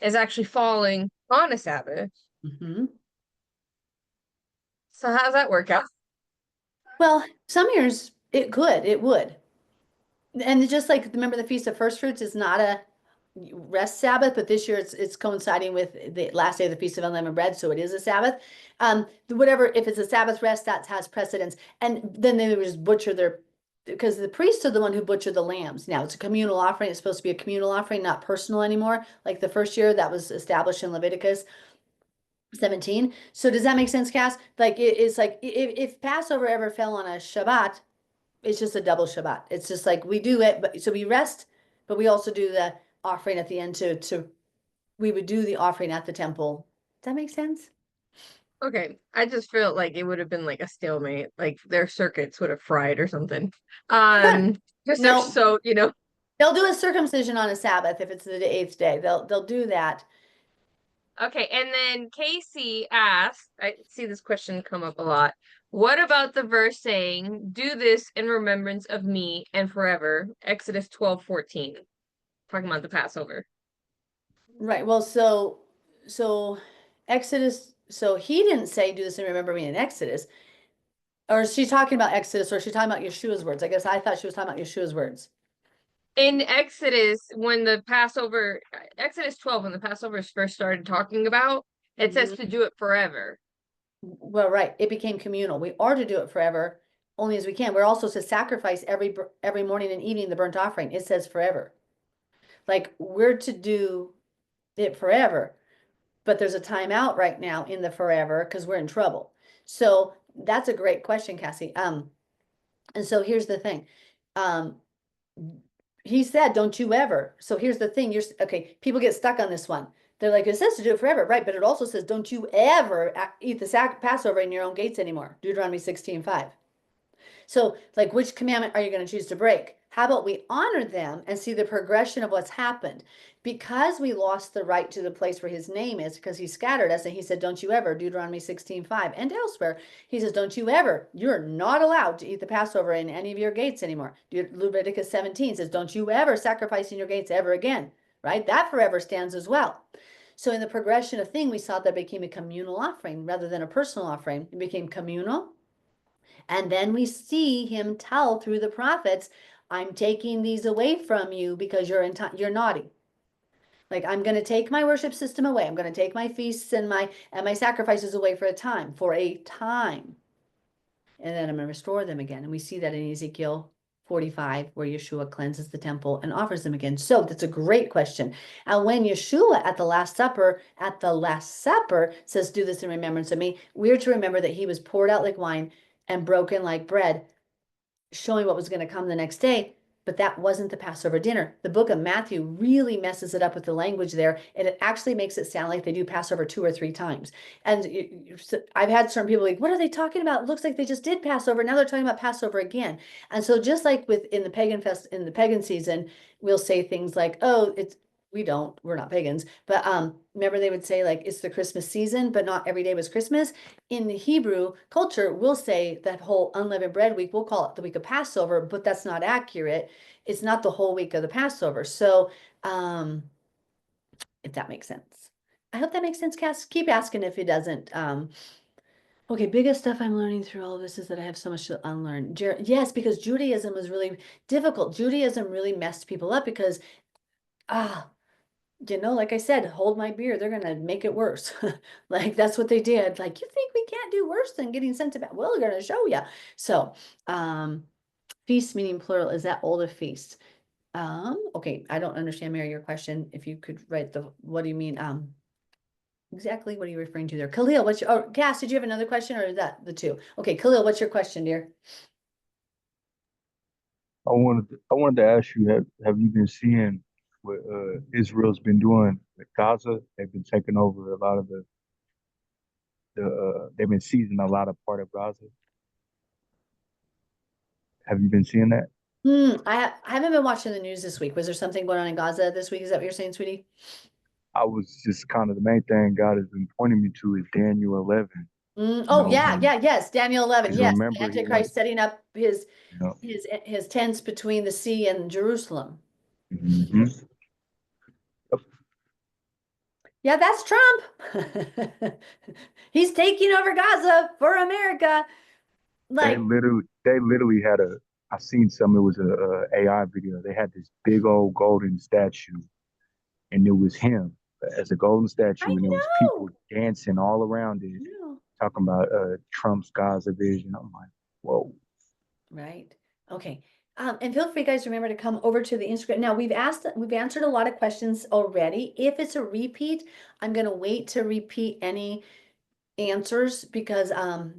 is actually falling on a Sabbath. Mm-hmm. So how does that work out? Well, some years it would. And just like, remember the Feast of First Fruits is not a rest Sabbath, but this year it's coinciding with the last day of the Feast of Unleavened Bread, so it is a Sabbath. Whatever, if it's a Sabbath rest, that has precedence. And then they would just butcher because the priests are the one who butchered the lambs. Now it's a communal offering. It's supposed to be a communal offering, not personal anymore. Like the first year that was established in Leviticus 17. So does that make sense, Cass? Like it's like if Passover ever fell on a Shabbat, it's just a double Shabbat. It's just like we do it, but so we rest, but we also do the offering at the end we would do the offering at the temple. Does that make sense? Okay, I just felt like it would have been like a stalemate, like their circuits would have fried or something. Because they're No. so, They'll do a circumcision on a Sabbath if it's the 8th day. They'll do that. Okay, and then Casey asked, I see this question come up a lot. What about the verse saying, "Do this in remembrance of me and forever"? Exodus 12:14. Talking about the Passover. Right. Well, so Exodus, so he didn't say do this and remember me in Exodus. Or is she talking about Exodus or is she talking about Yeshua's words? I guess I thought she was talking about Yeshua's words. In Exodus, when the Passover, Exodus 12, when the Passover is first started talking about, it says to do it forever. Well, right. It became communal. We are to do it forever, only as we can. We're also to sacrifice every morning and evening the burnt offering. It says forever. Like we're to do it forever, but there's a timeout right now in the forever because we're in trouble. So that's a great question, Cassie. And so here's the thing. He said, "Don't you ever." So here's the thing. Okay. People get stuck on this one. They're like, it says to do it forever, right? But it also says, "Don't you ever eat the Passover in your own gates anymore." Deuteronomy 16:5. So, like, which commandment are you going to choose to break? How about we honor them and see the progression of what's happened? Because we lost the right to the place where his name is, because he scattered us, and he said, "Don't you ever," Deuteronomy 16:5, and elsewhere, he says, "Don't you ever, you're not allowed to eat the Passover in any of your gates anymore." Leviticus 17 says, "Don't you ever sacrifice in your gates ever again," right? That forever stands as well. So in the progression of thing, we saw that became a communal offering rather than a personal offering. It became communal. And then we see him tell through the prophets, "I'm taking these away from you because you're naughty. Like I'm going to take my worship system away. I'm going to take my feasts and my sacrifices away for a time, And then I'm going to restore them again." And we see that in Ezekiel 45, where Yeshua cleanses the temple and offers them again. So that's a great question. And when Yeshua at the Last Supper says, "Do this in remembrance of me," we're to remember that he was poured out like wine and broken like bread, showing what was going to come the next day. But that wasn't the Passover dinner. The book of Matthew really messes it up with the language there, and it actually makes it sound like they do Passover 2 or 3 times. And I've had some people like, "What are they talking about? It looks like they just did Passover. Now they're talking about Passover again." And so just like in the pagan season, we'll say things like, "Oh, We don't, we're not pagans, but remember they would say like it's the Christmas season, but not every day was Christmas. In the Hebrew culture, we'll say that whole unleavened bread week, we'll call it the week of Passover, but that's not accurate. It's not the whole week of the Passover. So if that makes sense. I hope that makes sense, Cass. Keep asking if it doesn't. Okay, biggest stuff I'm learning through all of this is that I have so much to unlearn. Yes, because Judaism was really difficult. Judaism really messed people up because like I said, hold my beer, they're gonna make it worse. Like that's what they did. Like, you think we can't do worse than getting sent to bed? Well, we're gonna show you. So, feast meaning plural, is that old a feast? Okay, I don't understand, Mary, your question. If you could write what do you mean? Exactly what are you referring to there? Khalil, Cass, did you have another question or is that the two? Okay, Khalil, what's your question, dear? I wanted to ask you, have you been seeing what Israel's been doing with Gaza? They've been taking over a lot of they've been seizing a lot of part of Gaza. Have you been seeing that? I haven't been watching the news this week. Was there something going on in Gaza this week? Is that what you're saying, sweetie? I was just kind of the main thing God has been pointing me to is Daniel 11. Oh yeah, yes, Daniel 11. Because Yes, the remember Antichrist setting up his you know, his tents between the sea and Jerusalem. mhm. Yeah, that's Trump. He's taking over Gaza for America. They Like, literally had I seen some, it was a AI video. They had this big old golden statue and it was him as a golden I statue and there was know. people dancing all around it, No. talking about Trump's Gaza vision. I'm like, whoa. Right. Okay. And feel free, guys, remember to come over to the Instagram. Now we've answered a lot of questions already. If it's a repeat, I'm gonna wait to repeat any answers because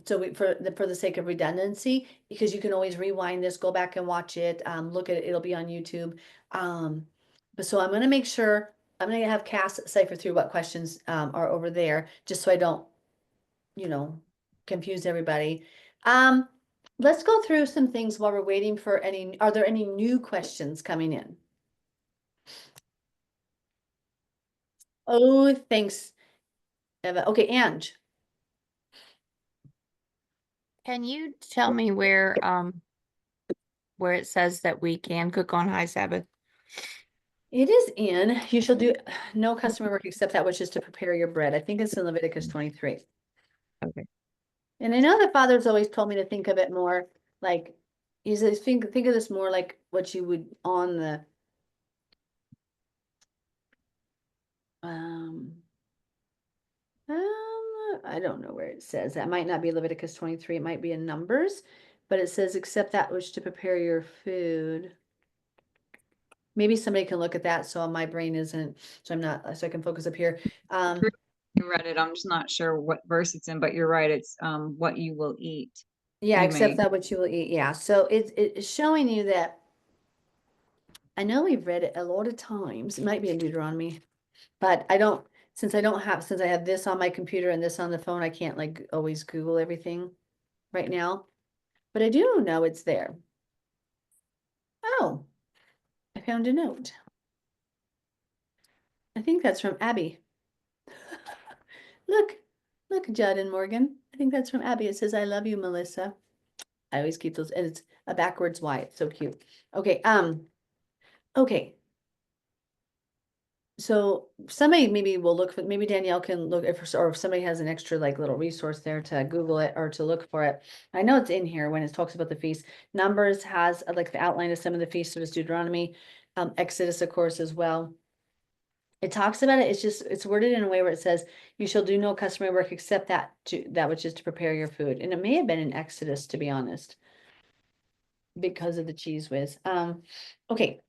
for the sake of redundancy, because you can always rewind this, go back and watch it, look at it, it'll be on YouTube. But so I'm gonna make sure I'm gonna have Cass cipher through what questions are over there, just so I don't, confuse everybody. Let's go through some things while we're waiting for are there any new questions coming in? Oh, thanks, Eva. Okay, Ange. Can you tell me where it says that we can cook on high Sabbath? It is you shall do no customer work except that which is to prepare your bread. I think it's in Leviticus 23. Okay. And I know that Father's always told me to think of it more like, he says, think of this more like what you would on the, I don't know where it says. That might not be Leviticus 23. It might be in Numbers, but it says, except that which to prepare your food. Maybe somebody can look at that so my brain isn't, so I can focus up here. You read it. I'm just not sure what verse it's in, but you're right. It's what you will eat. Yeah, You except may. that which you will eat. Yeah. So it's showing you that I know we've read it a lot of times. It might be in Deuteronomy, but since I have this on my computer and this on the phone, I can't like always Google everything right now. But I do know it's there. Oh, I found a note. I think that's from Abby. Look, Judd and Morgan. I think that's from Abby. It says, I love you, Melissa. I always keep those, and it's a backwards Y. It's so cute. Okay, okay. So somebody maybe will look for, maybe Danielle can look or if somebody has an extra like little resource there to Google it or to look for it. I know it's in here when it talks about the feast. Numbers has like the outline of some of the feasts, so it's Deuteronomy, Exodus, of course, as well. It talks about it. It's worded in a way where it says, you shall do no customary work except that which is to prepare your food. And it may have been in Exodus, to be honest, because of the cheese whiz. Okay.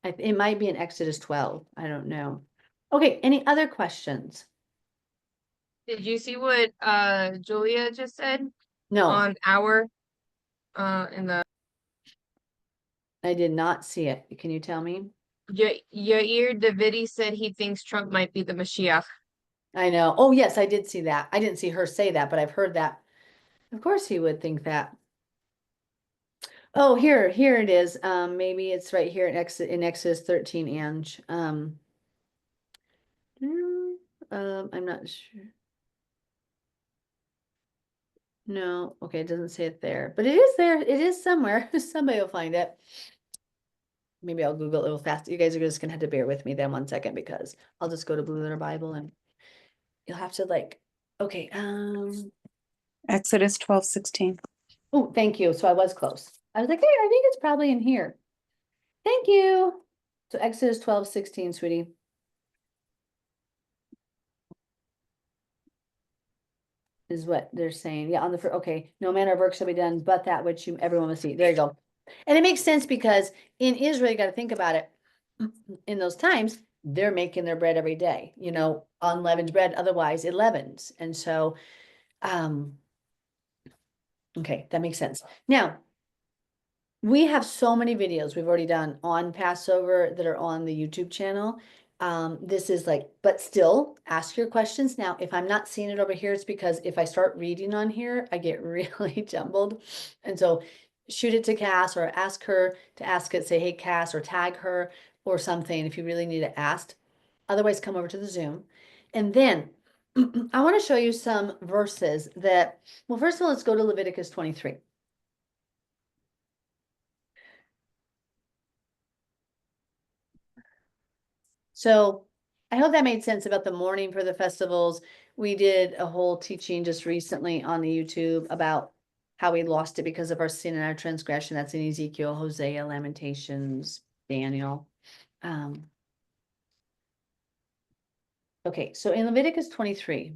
It might be in Exodus 12. I don't know. Okay, any other questions? Did you see what Julia just said No, on our in the I did not see it. Can you tell me? Yair Davidi said he thinks Trump might be the Mashiach. I know. Oh, yes, I did see that. I didn't see her say that, but I've heard that. Of course he would think that. Oh, here it is. Maybe it's right here in Exodus 13, Ange. I'm not sure. No, okay, it doesn't say it there, but it is there. It is somewhere. Somebody will find it. Maybe I'll Google it a little fast. You guys are just gonna have to bear with me then 1 second because I'll just go to Blue Letter Bible and you'll have to like, okay, Exodus 12:16. oh, thank you. So I was close. I was like, hey, I think it's probably in here. Thank you. So Exodus 12:16, sweetie. Is what they're saying. Yeah, on the, okay, no manner of work shall be done, but that which everyone must eat. There you go. And it makes sense because in Israel, you got to think about it. In those times, they're making their bread every day, unleavened bread, otherwise it leavens. And so, okay, that makes sense. Now, we have so many videos we've already done on Passover that are on the YouTube channel. This is like, but still ask your questions. Now, if I'm not seeing it over here, it's because if I start reading on here, I get really jumbled. And so shoot it to Cass or ask her to ask it, say, hey, Cass, or tag her or something if you really need it asked. Otherwise, come over to the Zoom. And then I want to show you some verses that, well, first of all, let's go to Leviticus 23. So I hope that made sense about the mourning for the festivals. We did a whole teaching just recently on the YouTube about how we lost it because of our sin and our transgression. That's in Ezekiel, Hosea, Lamentations, Daniel. Okay, so in Leviticus 23.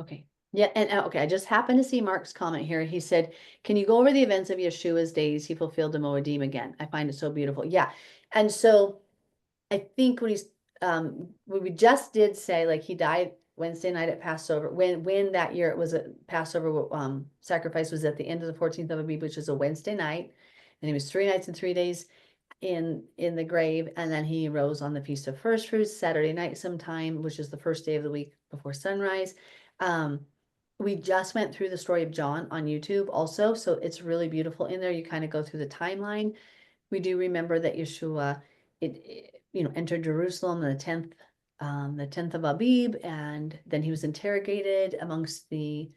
Okay. Yeah, and okay, I just happened to see Mark's comment here. He said, can you go over the events of Yeshua's days? He fulfilled the Moedim again. I find it so beautiful. Yeah. And so I think when we just did say, like, he died Wednesday night at Passover, when that year it was a Passover sacrifice was at the end of the 14th of Abib, which is a Wednesday night, and he was 3 nights and 3 days in the grave, and then he rose on the Feast of First Fruits Saturday night sometime, which is the first day of the week before sunrise. We just went through the story of John on YouTube also, so it's really beautiful in there. You kind of go through the timeline. We do remember that Yeshua, entered Jerusalem on the 10th of Abib, and then he was interrogated amongst the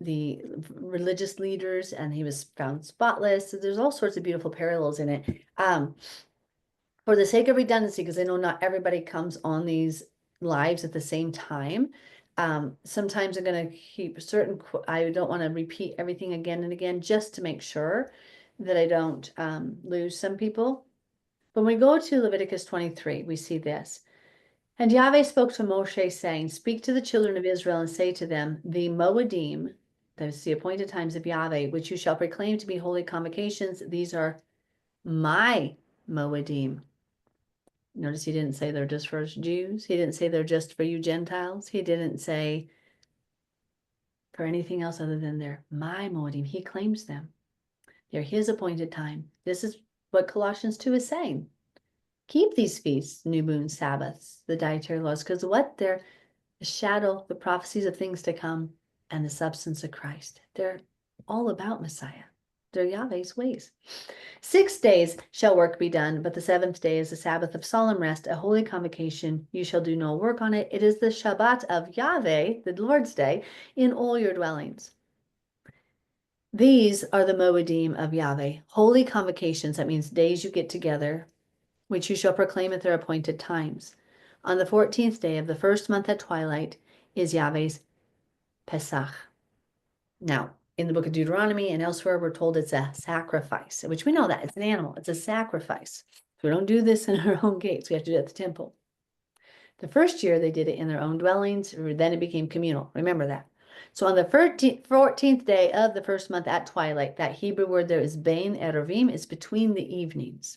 religious leaders, and he was found spotless. So there's all sorts of beautiful parallels in it. For the sake of redundancy, because I know not everybody comes on these lives at the same time. Sometimes I'm going to keep I don't want to repeat everything again and again, just to make sure that I don't lose some people. When we go to Leviticus 23, we see this. And Yahweh spoke to Moshe, saying, speak to the children of Israel and say to them, the Moedim, that is the appointed times of Yahweh, which you shall proclaim to be holy convocations, these are my Moedim. Notice he didn't say they're just for Jews. He didn't say they're just for you Gentiles. He didn't say for anything else other than they're my Moedim. He claims them. They're his appointed time. This is what Colossians 2 is saying. Keep these feasts, new moon, Sabbaths, the dietary laws, because what? They're the shadow, the prophecies of things to come, and the substance of Christ. They're all about Messiah. They're Yahweh's ways. 6 days shall work be done, but the 7th day is a Sabbath of solemn rest, a holy convocation. You shall do no work on it. It is the Shabbat of Yahweh, the Lord's day, in all your dwellings. These are the Moedim of Yahweh, holy convocations. That means days you get together, which you shall proclaim at their appointed times. On the 14th day of the first month at twilight is Yahweh's Pesach. Now, in the book of Deuteronomy and elsewhere, we're told it's a sacrifice, which we know that it's an animal. It's a sacrifice. So we don't do this in our own gates. We have to do it at the temple. The first year they did it in their own dwellings. Then it became communal. Remember that. So on the 14th day of the first month at twilight, that Hebrew word there is bein erevim. It's between the evenings.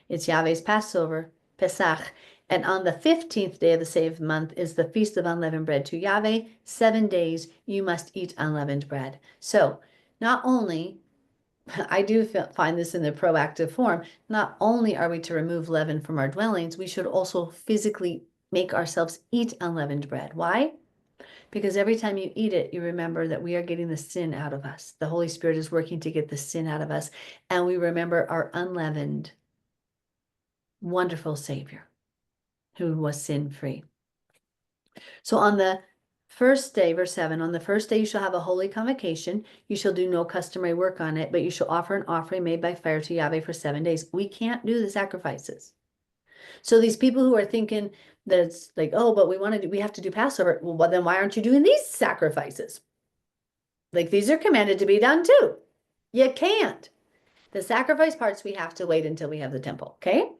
It's Yahweh's Passover, Pesach. And on the 15th day of the saved month is the Feast of Unleavened Bread to Yahweh. 7 days you must eat unleavened bread. So not only, I do find this in the proactive form, not only are we to remove leaven from our dwellings, we should also physically make ourselves eat unleavened bread. Why? Because every time you eat it, you remember that we are getting the sin out of us. The Holy Spirit is working to get the sin out of us. And we remember our unleavened, wonderful Savior who was sin-free. So on the first day, verse 7, on the first day you shall have a holy convocation. You shall do no customary work on it, but you shall offer an offering made by fire to Yahweh for 7 days. We can't do the sacrifices. So these people who are thinking that it's like, oh, but we have to do Passover. Well, then why aren't you doing these sacrifices? Like these are commanded to be done too. You can't. The sacrifice parts we have to wait until we have the temple, okay?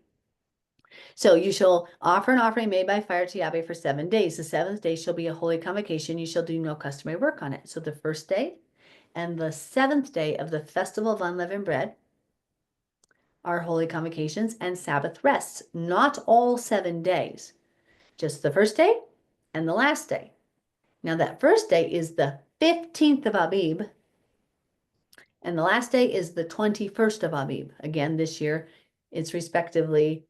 So you shall offer an offering made by fire to Yahweh for 7 days. The seventh day shall be a holy convocation. You shall do no customary work on it. So the first day and the seventh day of the festival of unleavened bread are holy convocations and Sabbath rests. Not all 7 days, just the first day and the last day. Now that first day is the 15th of Abib, and the last day is the 21st of Abib. Again, this year it's respectively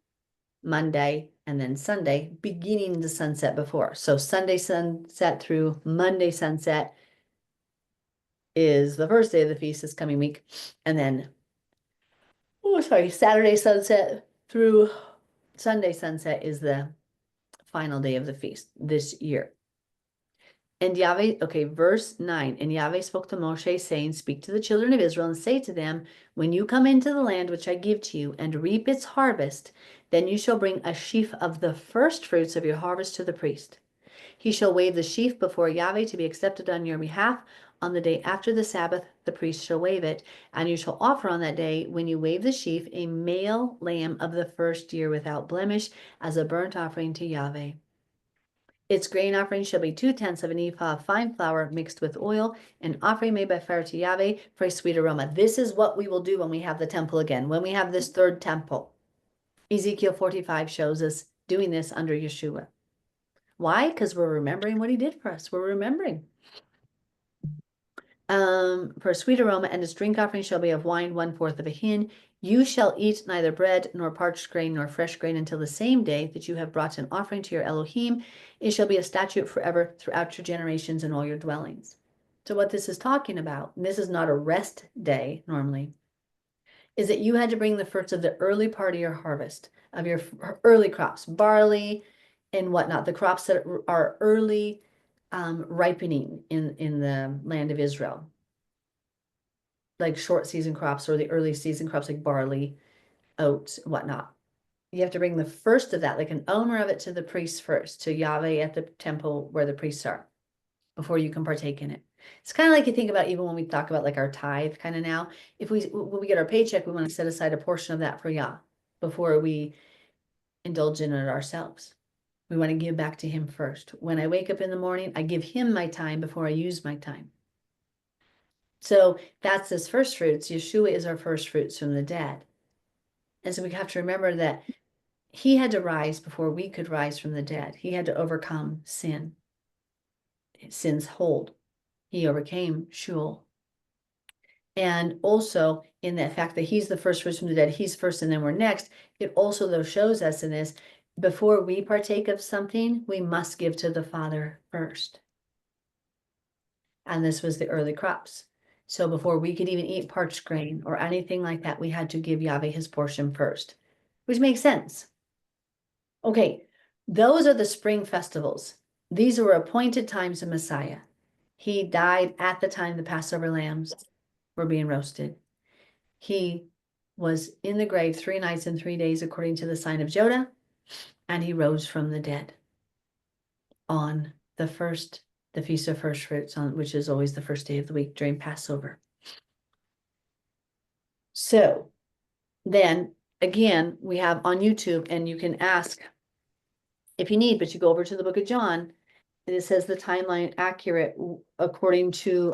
Monday and then Sunday, beginning the sunset before. So Sunday sunset through Monday sunset is the first day of the feast this coming week. And then, Saturday sunset through Sunday sunset is the final day of the feast this year. And Yahweh, okay, verse 9, and Yahweh spoke to Moshe, saying, speak to the children of Israel and say to them, when you come into the land which I give to you and reap its harvest, then you shall bring a sheaf of the first fruits of your harvest to the priest. He shall wave the sheaf before Yahweh to be accepted on your behalf. On the day after the Sabbath, the priest shall wave it, and you shall offer on that day, when you wave the sheaf, a male lamb of the first year without blemish as a burnt offering to Yahweh. Its grain offering shall be 2/10 of an ephah of fine flour mixed with oil, an offering made by fire to Yahweh for a sweet aroma. This is what we will do when we have the temple again, when we have this third temple. Ezekiel 45 shows us doing this under Yeshua. Why? Because we're remembering what he did for us. We're remembering. For a sweet aroma, and its drink offering shall be of wine 1/4 of a hin. You shall eat neither bread nor parched grain nor fresh grain until the same day that you have brought an offering to your Elohim. It shall be a statute forever throughout your generations in all your dwellings. So what this is talking about, and this is not a rest day normally, is that you had to bring the fruits of the early part of your harvest, of your early crops, barley and whatnot, the crops that are early ripening in the land of Israel, like short season crops or the early season crops like barley, oats, whatnot. You have to bring the first of that, like an omer of it, to the priest first, to Yahweh at the temple where the priests are, before you can partake in it. It's kind of like you think about even when we talk about like our tithe kind of now. If when we get our paycheck, we want to set aside a portion of that for Yah before we indulge in it ourselves. We want to give back to him first. When I wake up in the morning, I give him my time before I use my time. So that's his first fruits. Yeshua is our first fruits from the dead. And so we have to remember that he had to rise before we could rise from the dead. He had to overcome sin, sin's hold. He overcame Sheol. And also in that fact that he's the first fruits from the dead, he's first and then we're next. It also though shows us in this, before we partake of something, we must give to the Father first. And this was the early crops. So before we could even eat parched grain or anything like that, we had to give Yahweh his portion first, which makes sense. Okay, those are the spring festivals. These were appointed times of Messiah. He died at the time the Passover lambs were being roasted. He was in the grave 3 nights and 3 days according to the sign of Jodah, and he rose from the dead on the Feast of First Fruits, which is always the first day of the week during Passover. So then again, we have on YouTube, and you can ask if you need, but you go over to the book of John, and it says the timeline accurate according to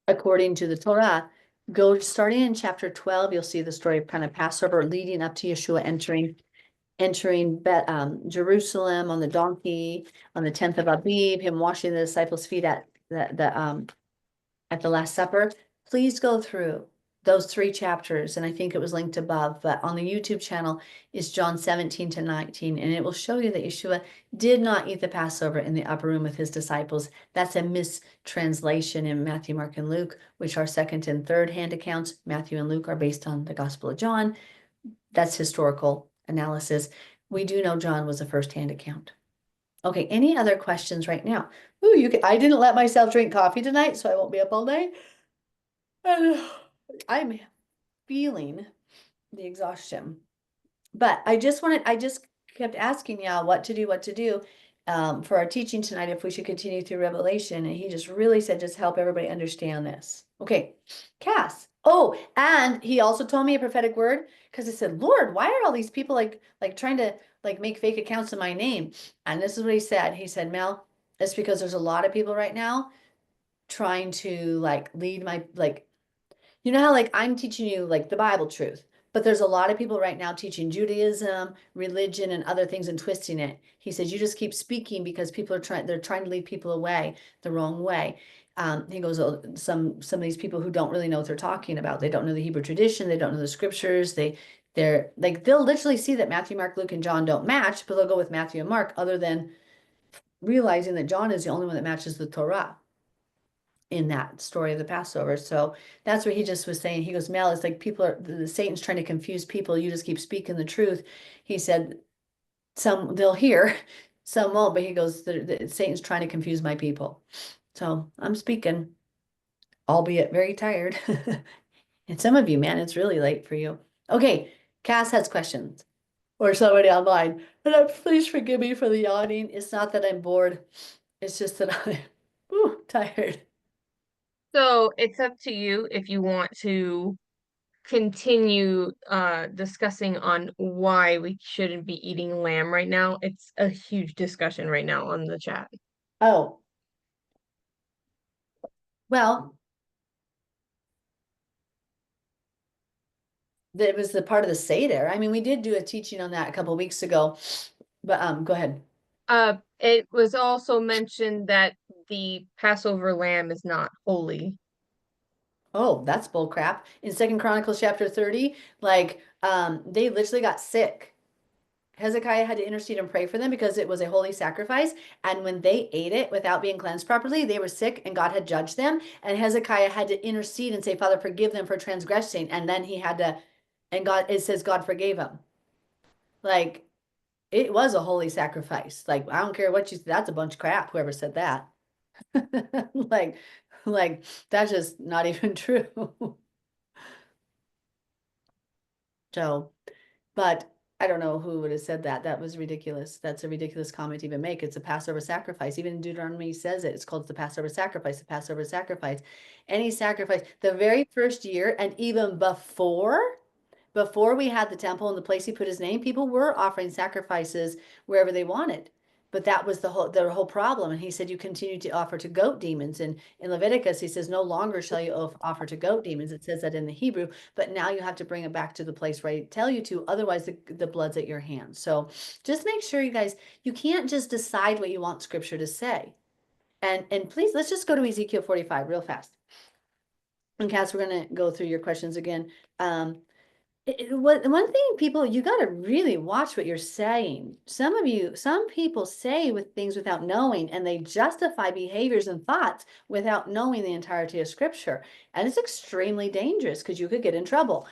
the Torah. Go starting in chapter 12, you'll see the story of kind of Passover leading up to Yeshua entering Jerusalem on the donkey on the 10th of Abib, him washing the disciples' feet at the Last Supper. Please go through those 3 chapters, and I think it was linked above, but on the YouTube channel is John 17 to 19, and it will show you that Yeshua did not eat the Passover in the upper room with his disciples. That's a mistranslation in Matthew, Mark, and Luke, which are second and third hand accounts. Matthew and Luke are based on the Gospel of John. That's historical analysis. We do know John was a first-hand account. Okay, any other questions right now? Ooh, I didn't let myself drink coffee tonight, so I won't be up all night. And I'm feeling the exhaustion. But I just kept asking y'all what to do for our teaching tonight, if we should continue through Revelation. And he just really said, just help everybody understand this. Okay, Cass. Oh, and he also told me a prophetic word, because I said, Lord, why are all these people like trying to like make fake accounts in my name? And this is what he said. He said, Mel, it's because there's a lot of people right now trying to like lead my, like, you know how like I'm teaching you like the Bible truth, but there's a lot of people right now teaching Judaism, religion, and other things and twisting it. He says, you just keep speaking, because people are they're trying to lead people away the wrong way. He goes, oh, some of these people who don't really know what they're talking about. They don't know the Hebrew tradition. They don't know the scriptures. They're like, they'll literally see that Matthew, Mark, Luke, and John don't match, but they'll go with Matthew and Mark, other than realizing that John is the only one that matches the Torah in that story of the Passover. So that's what he just was saying. He goes, Mel, it's like people the Satan's trying to confuse people. You just keep speaking the truth. He said, some they'll hear, some won't, but he goes, Satan's trying to confuse my people. So I'm speaking, albeit very tired. And some of you, man, it's really late for you. Okay, Cass has questions, or somebody online. And please forgive me for the yawning. It's not that I'm bored. It's just that I'm tired. So it's up to you if you want to continue discussing on why we shouldn't be eating lamb right now. It's a huge discussion right now on the chat. Oh, well, that was the part of the Seder. I mean, we did do a teaching on that a couple of weeks ago, but go ahead. It was also mentioned that the Passover lamb is not holy. Oh, that's bull crap. In Second Chronicles chapter 30, like they literally got sick. Hezekiah had to intercede and pray for them because it was a holy sacrifice. And when they ate it without being cleansed properly, they were sick and God had judged them. And Hezekiah had to intercede and say, Father, forgive them for transgressing. And then he had to, and God, it says God forgave him. Like, it was a holy sacrifice. Like, I don't care what that's a bunch of crap, whoever said that. like, like, that's just not even true. So, but I don't know who would have said that. That was ridiculous. That's a ridiculous comment to even make. It's a Passover sacrifice. Even Deuteronomy says it. It's called the Passover sacrifice, the Passover sacrifice. Any sacrifice, the very first year, and even before we had the temple and the place he put his name, people were offering sacrifices wherever they wanted. But that was the whole problem. And he said, you continue to offer to goat demons. And in Leviticus, he says, no longer shall you offer to goat demons. It says that in the Hebrew, but now you have to bring it back to the place where I tell you to, otherwise the blood's at your hands. So just make sure you guys, you can't just decide what you want scripture to say. And please, let's just go to Ezekiel 45 real fast. And Cass, we're going to go through your questions again. One thing, people, you got to really watch what you're saying. Some people say with things without knowing, and they justify behaviors and thoughts without knowing the entirety of scripture. And it's extremely dangerous because you could get in trouble.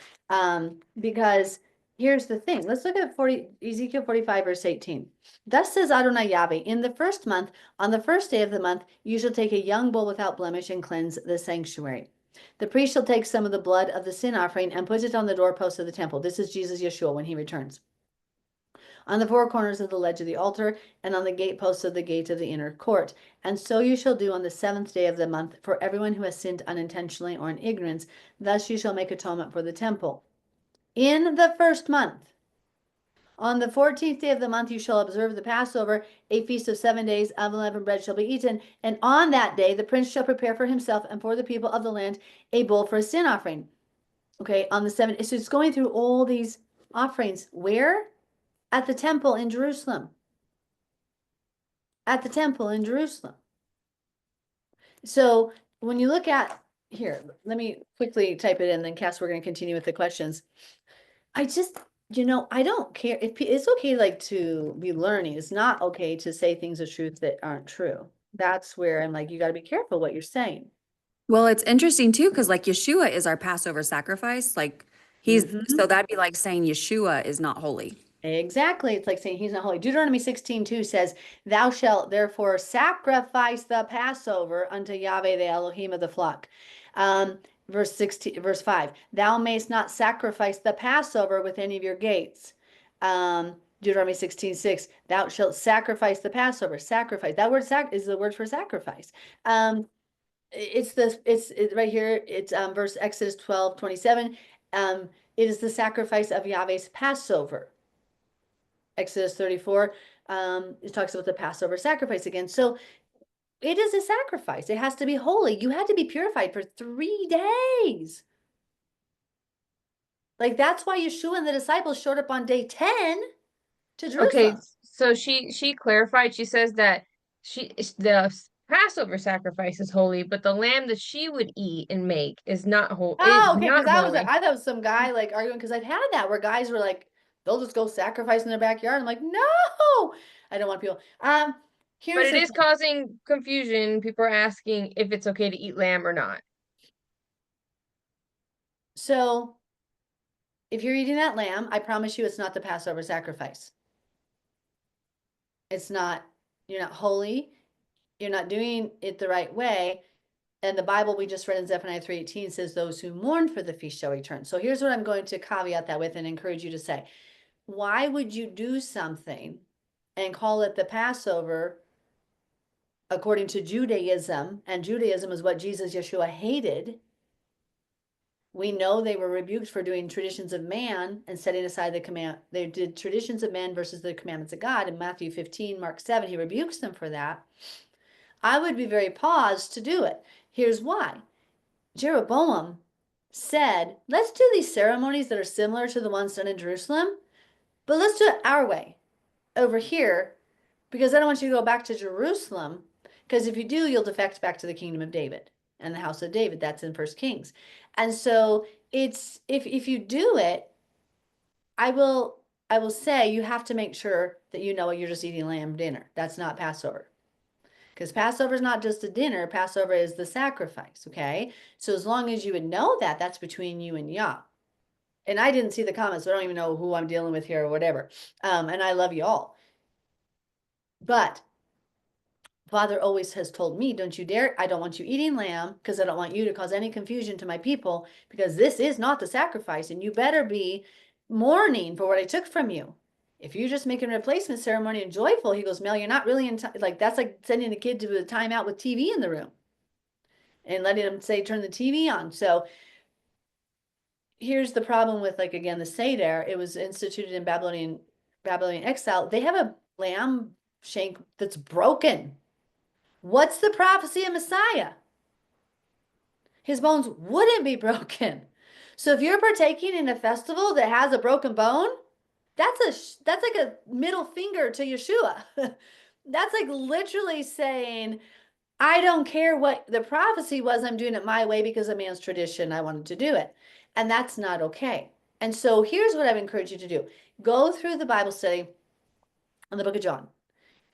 Because here's the thing. Let's look at Ezekiel 45, verse 18. Thus says Adonai Yahweh, in the first month, on the first day of the month, you shall take a young bull without blemish and cleanse the sanctuary. The priest shall take some of the blood of the sin offering and put it on the doorpost of the temple. This is Jesus Yeshua when he returns. On the four corners of the ledge of the altar, and on the gateposts of the gate of the inner court. And so you shall do on the 7th day of the month for everyone who has sinned unintentionally or in ignorance. Thus you shall make atonement for the temple. In the first month, on the 14th day of the month, you shall observe the Passover. A feast of 7 days, unleavened bread shall be eaten. And on that day, the prince shall prepare for himself and for the people of the land a bull for a sin offering. Okay, on the 7th. So it's going through all these offerings. Where? At the temple in Jerusalem. At the temple in Jerusalem. So when you look at here, let me quickly type it in, then Cass, we're gonna continue with the questions. I just, I don't care if it's okay like to be learning. It's not okay to say things of truth that aren't true. That's where I'm like, you gotta be careful what you're saying. Well, it's interesting too, because like Yeshua is our Passover sacrifice. Like he's, Mhm. so that'd be like saying Yeshua is not holy. Exactly. It's like saying he's not holy. Deuteronomy 16:2 says, thou shalt therefore sacrifice the Passover unto Yahweh the Elohim of the flock. Verse 5, thou mayst not sacrifice the Passover with any of your gates. Deuteronomy 16:6, thou shalt sacrifice the Passover. Sacrifice. That word is the word for sacrifice. It's right here. It's verse Exodus 12:27. It is the sacrifice of Yahweh's Passover. Exodus 34, it talks about the Passover sacrifice again. So it is a sacrifice. It has to be holy. You had to be purified for 3 days. Like that's why Yeshua and the disciples showed up on day 10 to Jerusalem. Okay, so she clarified. She says that the Passover sacrifice is holy, but the lamb that she would eat and make is not holy. Oh, okay, because not I holy. thought it was some guy like arguing, because I've had that where guys were like, they'll just go sacrifice in their backyard. I'm like, no, I don't want people. But Here's it the is causing confusion. People are asking if it's okay to eat lamb or not. So if you're eating that lamb, I promise you it's not the Passover sacrifice. It's not, you're not holy, you're not doing it the right way. And the Bible we just read in Zephaniah 3:18 says, those who mourn for the feast shall return. So here's what I'm going to caveat that with and encourage you to say. Why would you do something and call it the Passover according to Judaism? And Judaism is what Jesus, Yeshua hated. We know they were rebuked for doing traditions of man and setting aside the command. They did traditions of men versus the commandments of God. In Matthew 15, Mark 7, he rebukes them for that. I would be very paused to do it. Here's why. Jeroboam said, let's do these ceremonies that are similar to the ones done in Jerusalem, but let's do it our way over here, because I don't want you to go back to Jerusalem, because if you do, you'll defect back to the kingdom of David and the house of David. That's in 1 Kings. And so it's, if you do it, I will say you have to make sure that you know you're just eating lamb dinner. That's not Passover. Because Passover is not just a dinner. Passover is the sacrifice, okay? So as long as you would know that, that's between you and Yah. And I didn't see the comments, so I don't even know who I'm dealing with here or whatever. And I love you all. But Father always has told me, don't you dare, I don't want you eating lamb, because I don't want you to cause any confusion to my people, because this is not the sacrifice, and you better be mourning for what I took from you. If you're just making a replacement ceremony and joyful, he goes, Mel, you're not really in like, that's like sending a kid to a timeout with TV in the room and letting them say, turn the TV on. So here's the problem with, like, again, the Seder. It was instituted in Babylonian exile. They have a lamb shank that's broken. What's the prophecy of Messiah? His bones wouldn't be broken. So if you're partaking in a festival that has a broken bone, that's like a middle finger to Yeshua. That's like literally saying, I don't care what the prophecy was, I'm doing it my way because of man's tradition. I wanted to do it. And that's not okay. And so here's what I've encouraged you to do. Go through the Bible study on the book of John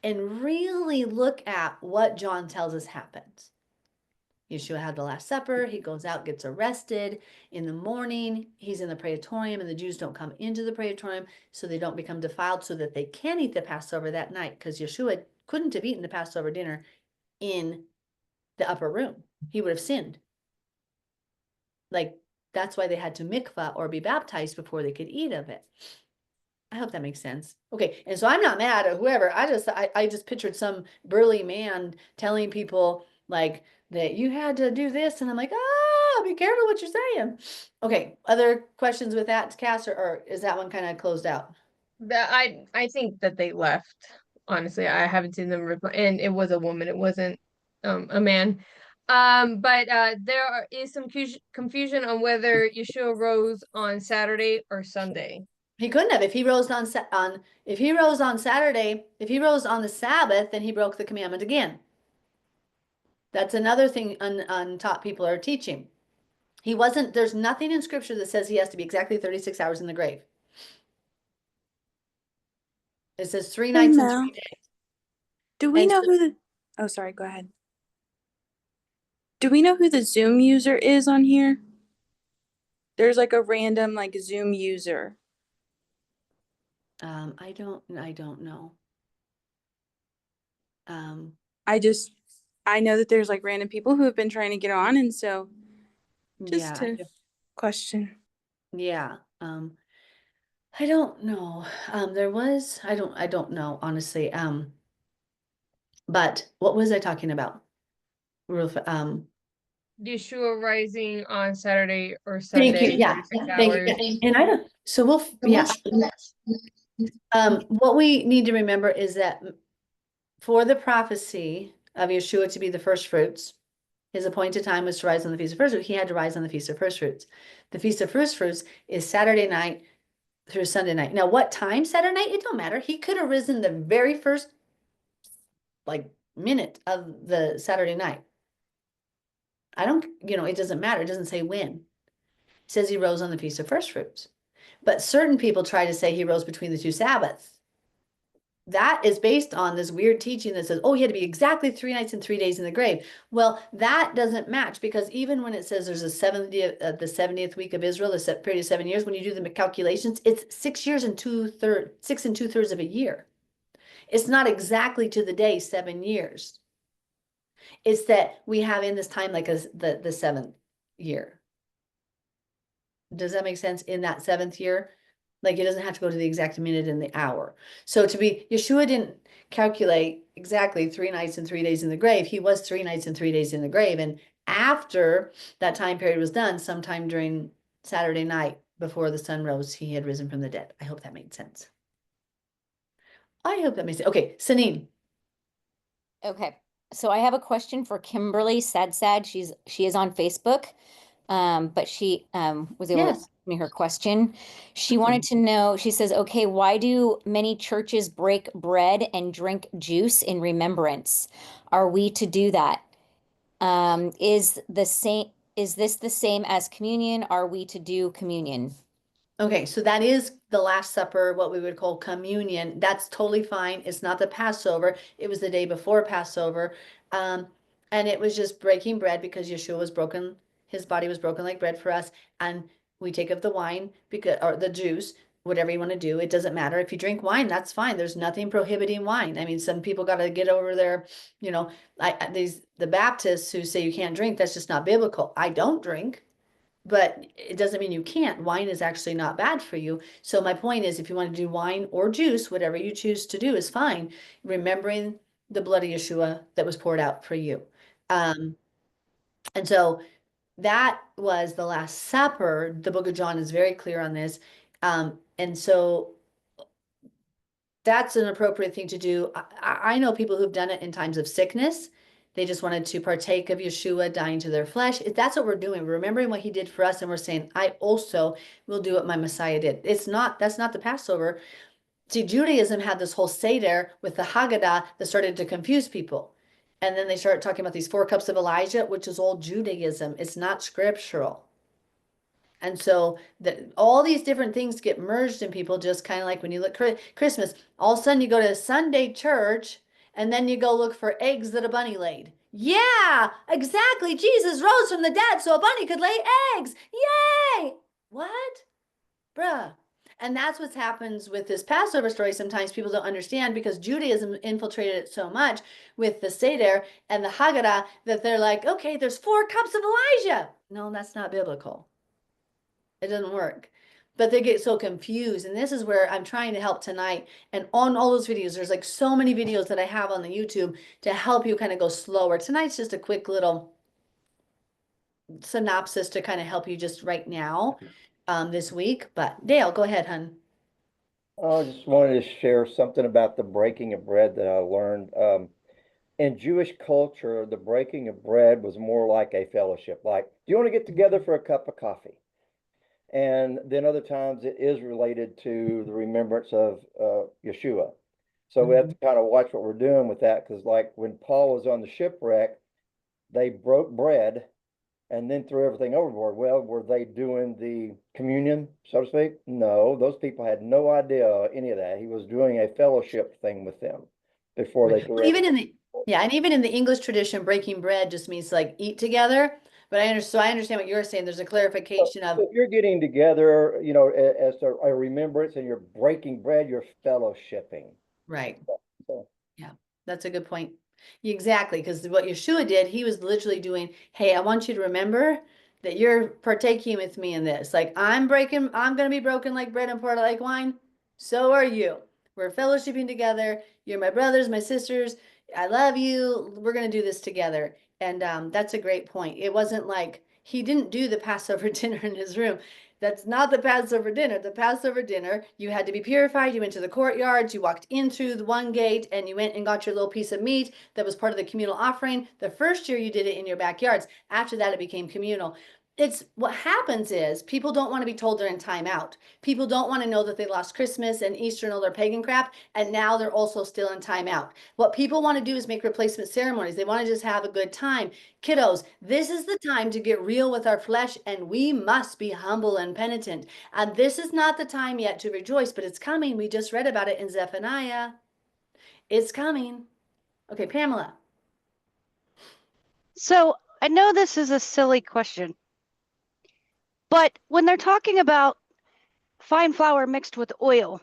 and really look at what John tells us happens. Yeshua had the Last Supper. He goes out, gets arrested. In the morning, he's in the praetorium, and the Jews don't come into the praetorium, so they don't become defiled, so that they can eat the Passover that night, because Yeshua couldn't have eaten the Passover dinner in the upper room. He would have sinned. Like, that's why they had to mikvah or be baptized before they could eat of it. I hope that makes sense. Okay, and so I'm not mad at whoever. I just pictured some burly man telling people like that you had to do this, and I'm like, be careful what you're saying. Okay, other questions with that, Cass, or is that one kind of closed out? I think that they left. Honestly, I haven't seen them reply, and it was a woman. It wasn't a man. But is some confusion on whether Yeshua rose on Saturday or Sunday. He couldn't have. If he rose on Saturday, if he rose on the Sabbath, then he broke the commandment again. That's another thing untaught people are teaching. He wasn't, there's nothing in scripture that says he has to be exactly 36 hours in the grave. It says 3 Hey, nights and Mel. 3 days. Do we And know so- who the, oh, sorry, go ahead. Do we know who the Zoom user is on here? There's like a random like Zoom user. I don't know. I know that there's like random people who have been trying to get on, and so just Yeah, to question. yeah. I don't know. There was, I don't know, honestly. But what was I talking about? Yeshua rising on Saturday or Thank you. Sunday, Yeah. 36 Thank you. hours. And I don't, so what we need to remember is that for the prophecy of Yeshua to be the first fruits, his appointed time was to rise on the Feast of First Fruits. He had to rise on the Feast of First Fruits. The Feast of First Fruits is Saturday night through Sunday night. Now, what time Saturday night? It don't matter. He could have risen the very first minute of the Saturday night. I don't, it doesn't matter. It doesn't say when. It says he rose on the Feast of First Fruits. But certain people try to say he rose between the two Sabbaths. That is based on this weird teaching that says, oh, he had to be exactly 3 nights and 3 days in the grave. Well, that doesn't match, because even when it says there's a 70th week of Israel, a period of 7 years, when you do the calculations, it's 6 years and 2/3, 6 and 2/3 of a year. It's not exactly to the day 7 years. It's that we have in this time like the 7th year. Does that make sense? In that 7th year? Like, it doesn't have to go to the exact minute and the hour. So Yeshua didn't calculate exactly 3 nights and 3 days in the grave. He was 3 nights and 3 days in the grave. And after that time period was done, sometime during Saturday night before the sun rose, he had risen from the dead. I hope that made sense. I hope that makes sense. Okay, Sanine. Okay, so I have a question for Kimberly Sad. She is on Facebook, but she was able to Yes. ask me her question. She wanted to know, she says, okay, why do many churches break bread and drink juice in remembrance? Are we to do that? Is this the same as communion? Are we to do communion? Okay, so that is the Last Supper, what we would call communion. That's totally fine. It's not the Passover. It was the day before Passover. And it was just breaking bread because Yeshua was broken. His body was broken like bread for us. And we take of the wine or the juice, whatever you want to do. It doesn't matter. If you drink wine, that's fine. There's nothing prohibiting wine. I mean, some people got to get over there, the Baptists who say you can't drink, that's just not biblical. I don't drink. But it doesn't mean you can't. Wine is actually not bad for you. So my point is, if you want to do wine or juice, whatever you choose to do is fine. Remembering the blood of Yeshua that was poured out for you. And so that was the Last Supper. The book of John is very clear on this. And so that's an appropriate thing to do. I know people who've done it in times of sickness. They just wanted to partake of Yeshua dying to their flesh. That's what we're doing. We're remembering what he did for us, and we're saying, I also will do what my Messiah did. That's not the Passover. See, Judaism had this whole Seder with the Haggadah that started to confuse people. And then they started talking about these 4 cups of Elijah, which is all Judaism. It's not scriptural. And so all these different things get merged in people, just kind of like when you look Christmas, all of a sudden you go to Sunday church and then you go look for eggs that a bunny laid. Yeah, exactly. Jesus rose from the dead so a bunny could lay eggs. Yay! What? Bruh. And that's what happens with this Passover story. Sometimes people don't understand because Judaism infiltrated it so much with the Seder and the Haggadah that they're like, okay, there's 4 cups of Elijah. No, that's not biblical. It doesn't work. But they get so confused. And this is where I'm trying to help tonight. And on all those videos, there's like so many videos that I have on the YouTube to help you kind of go slower. Tonight's just a quick little synopsis to kind of help you just right now, this week. But Dale, go ahead, hun. I just wanted to share something about the breaking of bread that I learned. In Jewish culture, the breaking of bread was more like a fellowship. Like, do you want to get together for a cup of coffee? And then other times it is related to the remembrance of Yeshua. So we have to kind of watch what we're doing with that, because like when Paul was on the shipwreck, they broke bread and then threw everything overboard. Well, were they doing the communion, so to speak? No, those people had no idea any of that. He was doing a fellowship thing with them before they threw Even in everything. the, yeah, and even in the English tradition, breaking bread just means like eat together. But so I understand what you're saying. There's a clarification of, So if you're getting together, you know, as a remembrance and you're breaking bread, you're fellowshipping. right. So, Yeah, that's a good point. Exactly, because what Yeshua did, he was literally doing, hey, I want you to remember that you're partaking with me in this. Like I'm going to be broken like bread and poured out like wine. So are you. We're fellowshipping together. You're my brothers, my sisters. I love you. We're going to do this together. And that's a great point. It wasn't like he didn't do the Passover dinner in his room. That's not the Passover dinner. The Passover dinner, you had to be purified. You went to the courtyards, you walked in through the one gate, and you went and got your little piece of meat that was part of the communal offering. The first year you did it in your backyards. After that, it became communal. It's what happens is people don't want to be told they're in timeout. People don't want to know that they lost Christmas and Easter and all their pagan crap, and now they're also still in timeout. What people want to do is make replacement ceremonies. They want to just have a good time. Kiddos, this is the time to get real with our flesh, and we must be humble and penitent. And this is not the time yet to rejoice, but it's coming. We just read about it in Zephaniah. It's coming. Okay, Pamela. So I know this is a silly question, but when they're talking about fine flour mixed with oil,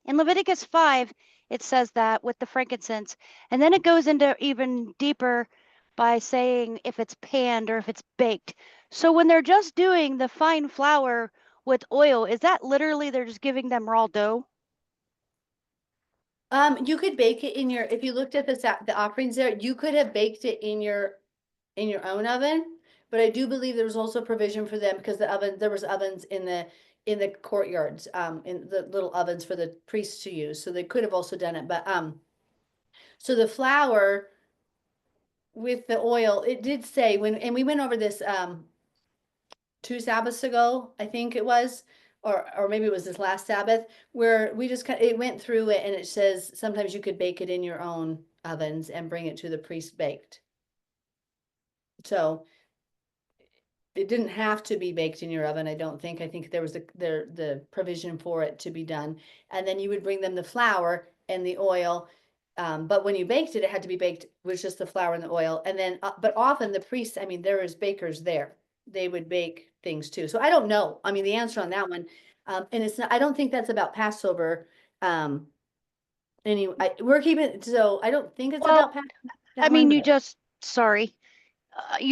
in Leviticus 5, it says that with the frankincense, and then it goes into even deeper by saying if it's panned or if it's baked. So when they're just doing the fine flour with oil, is that literally they're just giving them raw dough? You could bake it in your, if you looked at the offerings there, you could have baked it in your own oven. But I do believe there was also provision for them because there was ovens in the courtyards, in the little ovens for the priests to use. So they could have also done it. But so the flour with the oil, it did say and we went over this 2 Sabbaths ago, I think it was, or maybe it was this last Sabbath, where we just it went through it and it says sometimes you could bake it in your own ovens and bring it to the priest baked. So it didn't have to be baked in your oven, I don't think. I think there was the provision for it to be done. And then you would bring them the flour and the oil. But when you baked it, it had to be baked with just the flour and the oil. And then, but often the priests, I mean, there is bakers there. They would bake things too. So I don't know. I mean, the answer on that one, and it's not, I don't think that's about Passover. Anyway, we're keeping, so I don't think it's Well, about Passover. I mean, you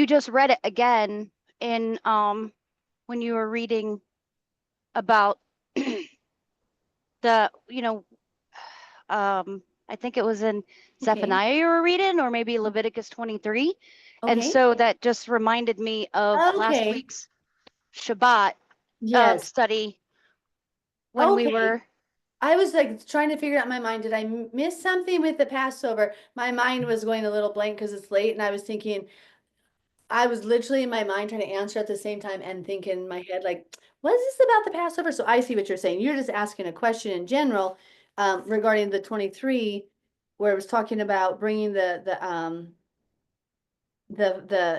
just read it again in when you were reading about the, I think it was in Zephaniah you were reading, or maybe Leviticus 23. And Okay. so that just reminded me of last Okay. week's Shabbat Yes. study when we Okay. were. I was like trying to figure out in my mind, did I miss something with the Passover? My mind was going a little blank because it's late, and I was thinking, I was literally in my mind trying to answer at the same time and think in my head, like, what is this about the Passover? So I see what you're saying. You're just asking a question in general regarding the 23, where it was talking about bringing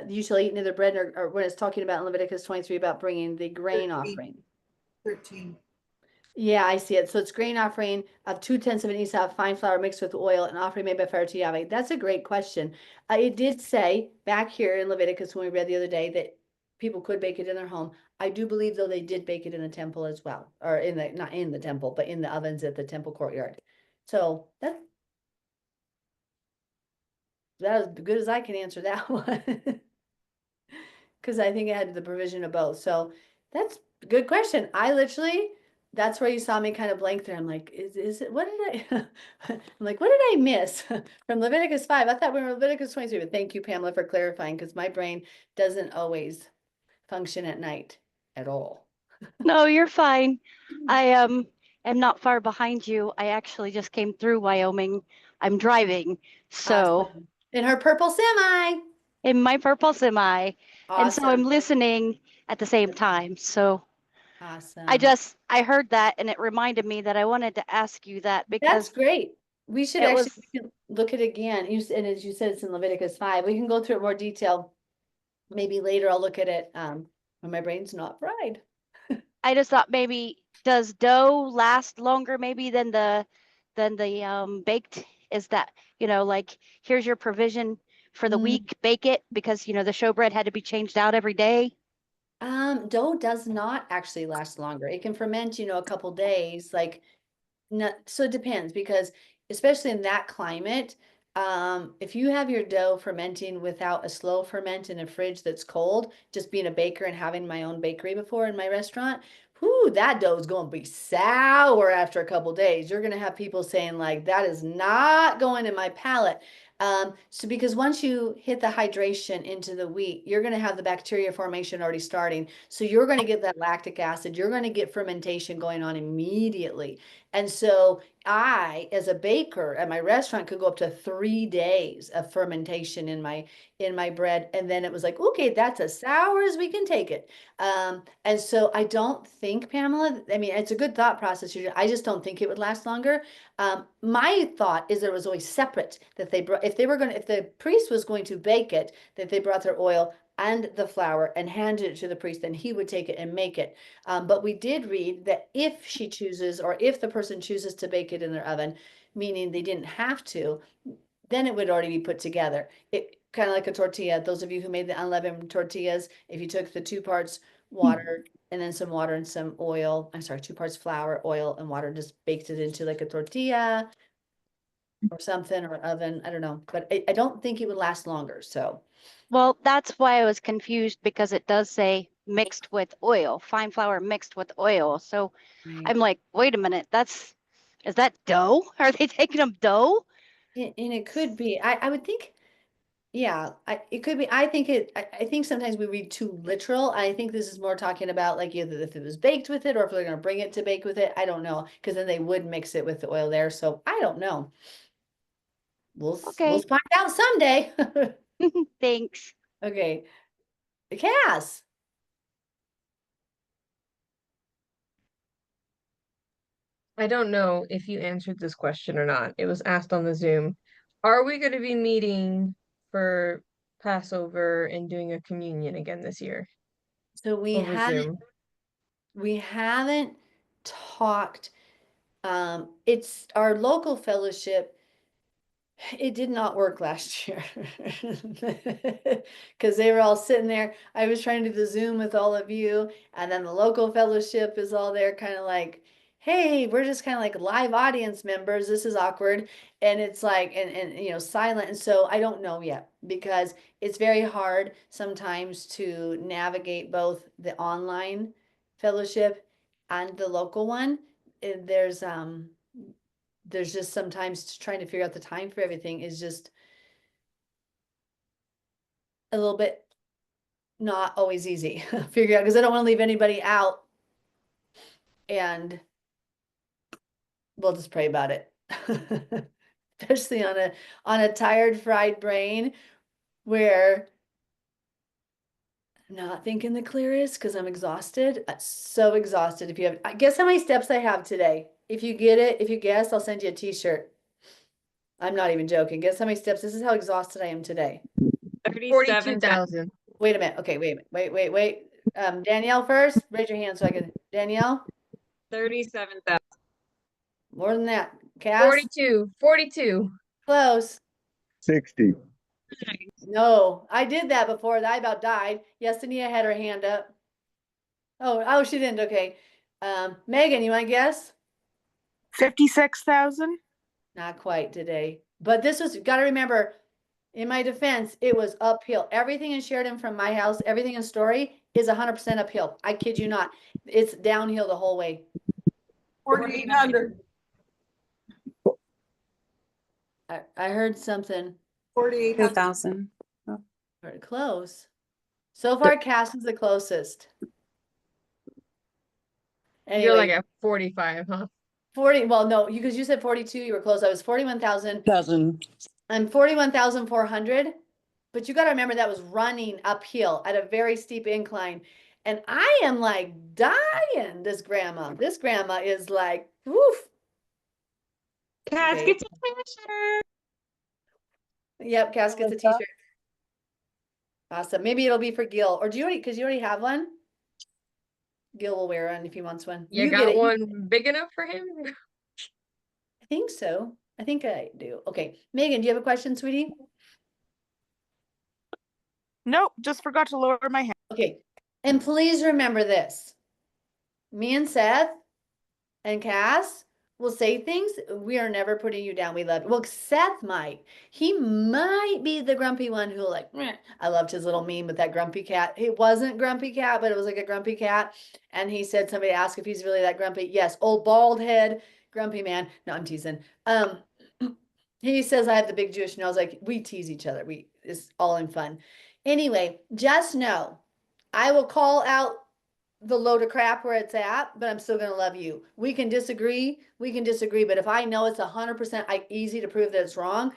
you shall eat neither bread or when it's talking about in Leviticus 23 about bringing the grain offering. 13. Yeah, I see it. So it's grain offering of 2/10 of an ephah of fine flour mixed with oil, an offering made by fire to Yahweh. That's a great question. It did say back here in Leviticus when we read the other day that people could bake it in their home. I do believe though they did bake it in the temple as well, or not in the temple, but in the ovens at the temple courtyard. So that's as good as I can answer that one. Because I think it had the provision of both. So that's a good question. That's where you saw me kind of blank there. I'm like, is it, what did I, I'm like, what did I miss from Leviticus 5? I thought we were Leviticus 23, but thank you, Pamela, for clarifying because my brain doesn't always function at night at all. No, you're fine. I am not far behind you. I actually just came through Wyoming. I'm driving, so Awesome. In her purple semi. in my purple semi, and so I'm Awesome. listening at the same time. So Awesome. I heard that and it reminded me that I wanted to ask you that That's because great. We should it actually was look at it again. And as you said, it's in Leviticus 5. We can go through it more detail maybe later I'll look at it, when my brain's not fried. I just thought maybe, does dough last longer maybe than the baked? Is that, like, here's your provision for the Mm. week, bake it, because the showbread had to be changed out every day. Dough does not actually last longer. It can ferment, a couple days, like, so it depends, because especially in that climate, if you have your dough fermenting without a slow ferment in a fridge that's cold, just being a baker and having my own bakery before in my restaurant, whoo, that dough is going to be sour after a couple days. You're going to have people saying like, that is not going in my palate. So because once you hit the hydration into the wheat, you're going to have the bacteria formation already starting. So you're going to get that lactic acid. You're going to get fermentation going on immediately. And so I, as a baker at my restaurant, could go up to 3 days of fermentation in my bread. And then it was like, okay, that's as sour as we can take it. And so I don't think, Pamela, I mean, it's a good thought process. I just don't think it would last longer. My thought is that it was always separate, that they brought, if the priest was going to bake it, that they brought their oil and the flour and handed it to the priest, then he would take it and make it. But we did read that if she chooses, or if the person chooses to bake it in their oven, meaning they didn't have to, then it would already be put together. It kind of like a tortilla. Those of you who made the unleavened tortillas, if you took the 2 parts water and then some water and some oil, I'm sorry, 2 parts flour, oil, and water, just baked it into like a tortilla or something, or an oven, I don't know. But I don't think it would last longer, so. Well, that's why I was confused, because it does say mixed with oil, fine flour mixed with oil. So I'm like, wait a minute, is that dough? Are they taking them dough? And it could be, I would think, yeah, it could be. I think sometimes we read too literal. I think this is more talking about like either if it was baked with it or if they're going to bring it to bake with it. I don't know, because then they would mix it with the oil there. So I don't know. We'll Okay. find out someday. Thanks. Okay, Cass. I don't know if you answered this question or not. It was asked on the Zoom. Are we going to be meeting for Passover and doing a communion again this year So over Zoom? we haven't talked. It's our local fellowship. It did not work last year because they were all sitting there. I was trying to do the Zoom with all of you, and then the local fellowship is all there, kind of like, hey, we're just kind of like live audience members. This is awkward. And it's like, and silent. And so I don't know yet, because it's very hard sometimes to navigate both the online fellowship and the local one. There's just sometimes trying to figure out the time for everything is just a little bit not always easy figure out, because I don't want to leave anybody out, and we'll just pray about it. Especially on a tired, fried brain, where I'm not thinking the clearest because I'm exhausted. So exhausted. If you have, guess how many steps I have today. If you guess, I'll send you a t-shirt. I'm not even joking. Guess how many steps? This is how exhausted I am today. 42,000. Wait a minute. Okay, wait a minute. Wait. Danielle first. Raise your hand so I can. Danielle, 37,000. more than that. Cass, 42. close. 60. No, I did that before. I about died. Yesenia had her hand up. Oh, she didn't. Okay. Megan, you want to guess? 56,000. Not quite today. But this was, got to remember, in my defense, it was uphill. Everything in Sheridan from my house, everything in Story is 100% uphill. I kid you not. It's downhill the whole way. 4,800. I heard something. 48,000. Very close. So far, Cass is the closest. You're like Anyway, at 45, huh? 40, well, no, because you said 42, you were close. I was 41,000. I'm 41,400. But you got to remember that was running uphill at a very steep incline. And I am like dying, this grandma. This grandma is like, woof. Cass, Okay. get your t-shirt. Yep, Cass gets a t-shirt. Awesome. Maybe it'll be for Gil, or do you already, because you already have one? Gil will wear one if he wants one. You get got it. one big enough for him? I think so. I think I do. Okay. Megan, do you have a question, sweetie? Nope, just forgot to lower my hand. Okay. And please remember this. Me and Seth and Cass will say things. We are never putting you down. We love you. Well, Seth might. He might be the grumpy one who like, meh. I loved his little meme with that grumpy cat. It wasn't grumpy cat, but it was like a grumpy cat. And he said, somebody asked if he's really that grumpy. Yes, old bald head, grumpy man. No, I'm teasing. He says I have the big Jewish nose. Like we tease each other. It's all in fun. Anyway, just know I will call out the load of crap where it's at, but I'm still gonna love you. We can disagree, but if I know it's 100% easy to prove that it's wrong,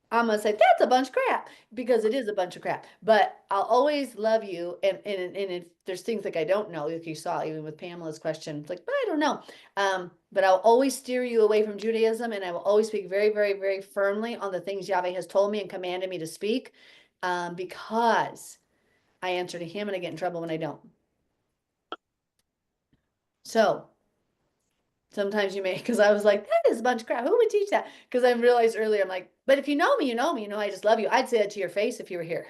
I'm gonna say that's a bunch of crap because it is a bunch of crap. But I'll always love you, and if there's things like I don't know, like you saw even with Pamela's question, it's like, but I don't know. But I'll always steer you away from Judaism, and I will always speak very, very, very firmly on the things Yahweh has told me and commanded me to speak, because I answer to Him and I get in trouble when I don't. So sometimes you may, because I was like, that is a bunch of crap. Who would teach that? Because I realized earlier, I'm like, but if you know me, you know me. You know, I just love you. I'd say it to your face if you were here.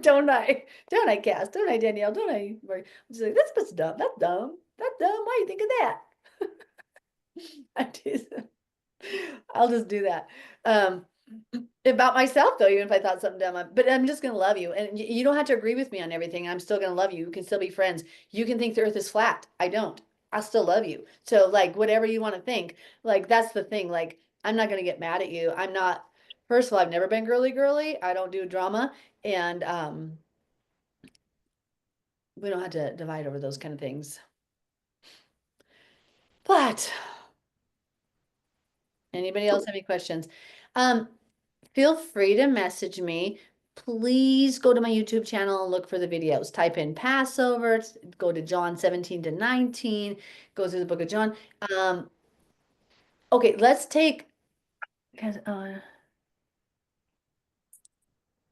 Don't I? Don't I, Cass? Don't I, Danielle? Don't I? I'm just like, that's dumb. That's dumb. That's dumb. Why do you think of that? I'll just do that. About myself though, even if I thought something dumb, but I'm just gonna love you, and you don't have to agree with me on everything. I'm still gonna love you. We can still be friends. You can think the earth is flat. I don't. I still love you. So like whatever you want to think, like that's the thing. Like I'm not gonna get mad at you. I'm not. First of all, I've never been girly. I don't do drama, and we don't have to divide over those kind of things. But anybody else have any questions? Feel free to message me. Please go to my YouTube channel and look for the videos. Type in Passover, go to John 17 to 19, go through the book of John. Okay, let's take,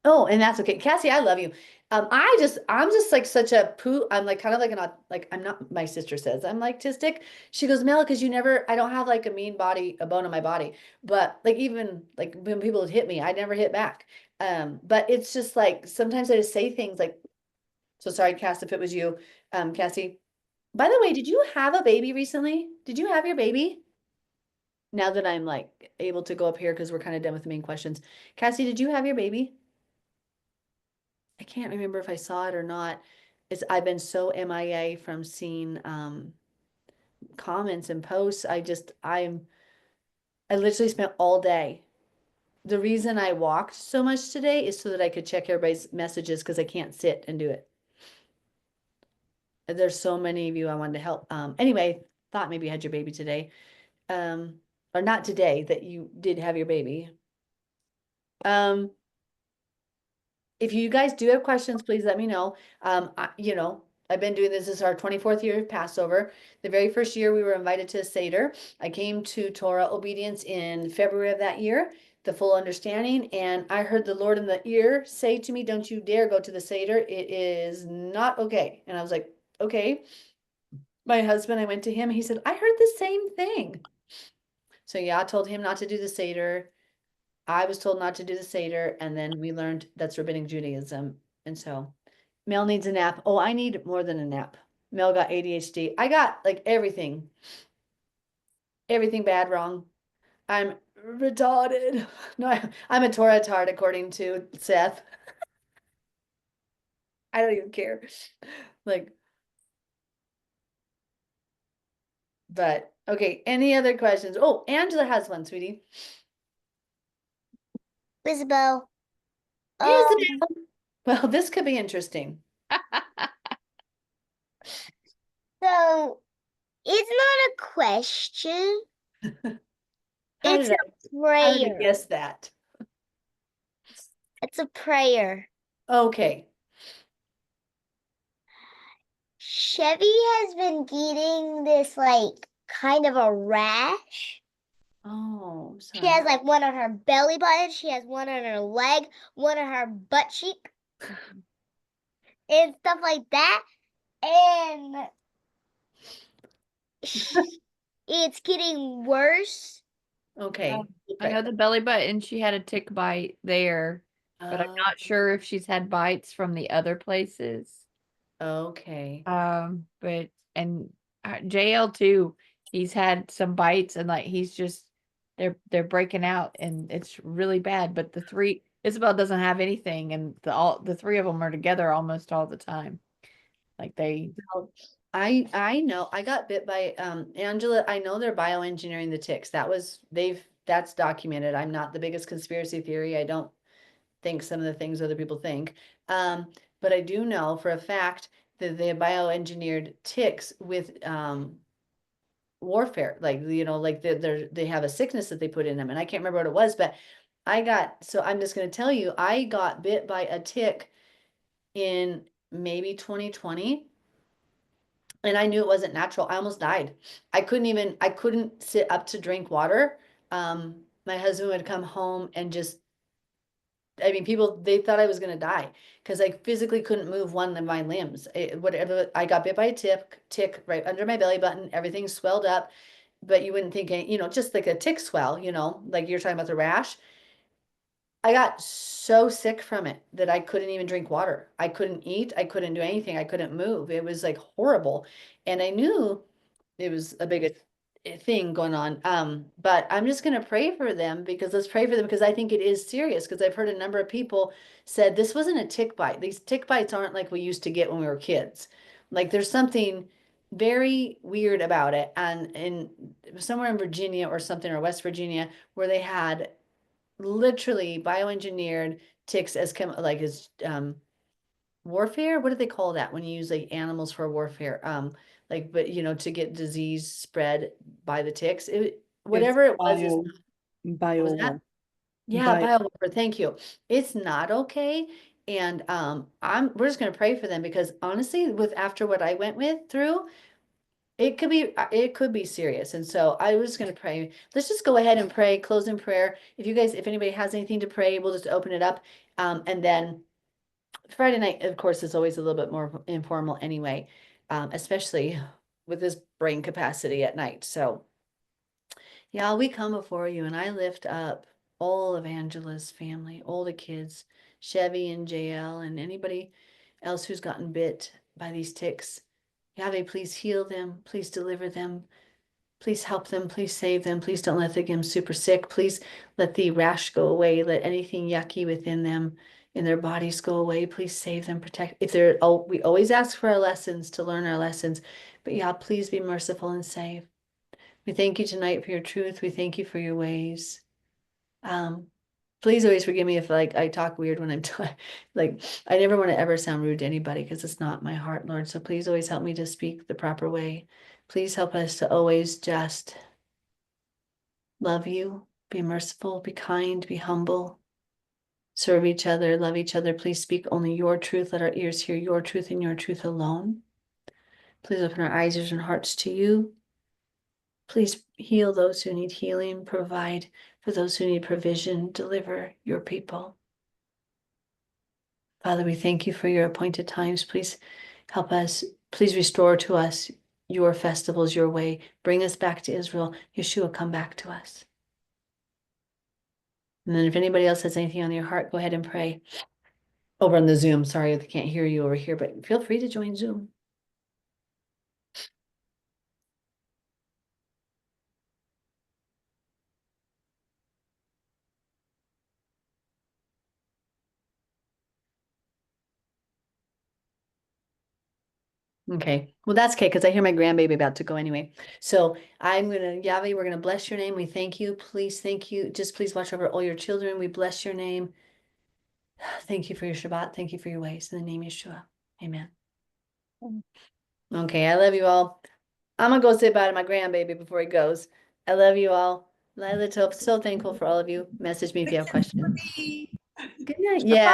oh, and that's okay. Cassie, I love you. I'm just like such a poo. I'm like kind of like like I'm not, my sister says I'm like autistic. She goes, Mel, because I don't have like a mean body, a bone in my body. But like even like when people would hit me, I never hit back. But it's just like sometimes I just say things like, so sorry, Cass, if it was you, Cassie. By the way, did you have a baby recently? Did you have your baby? Now that I'm like able to go up here because we're kind of done with the main questions. Cassie, did you have your baby? I can't remember if I saw it or not. I've been so MIA from seeing comments and posts. I literally spent all day. The reason I walked so much today is so that I could check everybody's messages because I can't sit and do it. There's so many of you I wanted to help. Anyway, thought maybe you had your baby today. Or not today, that you did have your baby. If you guys do have questions, please let me know. I've been doing this is our 24th year of Passover. The very first year we were invited to a Seder. I came to Torah obedience in February of that year, the full understanding. And I heard the Lord in the ear say to me, don't you dare go to the Seder. It is not okay. And I was like, okay. My husband, I went to him. He said, I heard the same thing. So yeah, I told him not to do the Seder. I was told not to do the Seder, and then we learned that's rabbinic Judaism. And so Mel needs a nap. Oh, I need more than a nap. Mel got ADHD. I got like everything bad wrong. I'm retarded. No, I'm a Torah tard according to Seth. I don't even care. Like, but okay, any other questions? Oh, Angela has one, sweetie. Isabel. Isabel. Well, this could be interesting. So it's not a question. How It's did a how did I prayer. guess that? It's a prayer. Okay. Chevy has been getting this like kind of a rash. Oh, She sorry. has like one on her belly button. She has one on her leg, one on her butt cheek. and stuff like that. And it's getting worse. Okay. I know the belly button, she had a tick bite there, but I'm not sure if she's had bites from the other places. Okay. But and JL too, he's had some bites and like he's just they're breaking out and it's really bad. But the three Isabel doesn't have anything, and the three of them are together almost all the time. Like they Well, I know I got bit by Angela. I know they're bioengineering the ticks. That's documented. I'm not the biggest conspiracy theory. I don't think some of the things other people think. But I do know for a fact that they bioengineered ticks with warfare. Like, like they have a sickness that they put in them. And I can't remember what it was, but so I'm just going to tell you, I got bit by a tick in maybe 2020. And I knew it wasn't natural. I almost died. I couldn't sit up to drink water. My husband would come home and I mean, they thought I was going to die because I physically couldn't move one of my limbs. Whatever, I got bit by a tick right under my belly button. Everything swelled up, but you wouldn't think, just like a tick swell, like you're talking about the rash. I got so sick from it that I couldn't even drink water. I couldn't eat. I couldn't do anything. I couldn't move. It was like horrible. And I knew it was a big thing going on. But I'm just going to pray for them let's pray for them because I think it is serious because I've heard a number of people said this wasn't a tick bite. These tick bites aren't like we used to get when we were kids. Like there's something very weird about it. And somewhere in Virginia or something, or West Virginia, where they had literally bioengineered ticks as warfare. What do they call that when you use like animals for warfare? But to get disease spread by the ticks. Whatever it was is bio that? Yeah, biowarfare. Thank you. It's not okay. And we're just gonna pray for them because honestly, after what I went through, it could be serious. And so I was going to pray. Let's just go ahead and pray, close in prayer. If anybody has anything to pray, we'll just open it up. And then Friday night, of course, is always a little bit more informal anyway, especially with this brain capacity at night. So yeah, we come before you and I lift up all of Angela's family, all the kids, Chevy and JL and anybody else who's gotten bit by these ticks. Yahweh, please heal them. Please deliver them. Please help them. Please save them. Please don't let them get super sick. Please let the rash go away. Let anything yucky within them, in their bodies, go away. Please save them, protect. We always ask for our lessons, to learn our lessons. But yeah, please be merciful and save. We thank you tonight for your truth. We thank you for your ways. Please always forgive me if I talk weird when I'm like, I never want to ever sound rude to anybody because it's not my heart, Lord. So please always help me to speak the proper way. Please help us to always just love you, be merciful, be kind, be humble, serve each other, love each other. Please speak only your truth. Let our ears hear your truth and your truth alone. Please open our eyes, ears, and hearts to you. Please heal those who need healing, provide for those who need provision, deliver your people. Father, we thank you for your appointed times. Please help us. Please restore to us your festivals, your way. Bring us back to Israel. Yeshua, come back to us. And then if anybody else has anything on your heart, go ahead and pray. Over on the Zoom. Sorry, I can't hear you over here, but feel free to join Zoom. Okay, well, that's okay because I hear my grandbaby about to go anyway. So Yahweh, we're gonna bless your name. We thank you. Please, thank you. Just please watch over all your children. We bless your name. Thank you for your Shabbat. Thank you for your ways. In the name of Yeshua. Amen. Okay, I love you all. I'm gonna go say bye to my grandbaby before he goes. I love you all. Lila Tov, so thankful for all of you. Message me if you have questions. Good night. Yeah.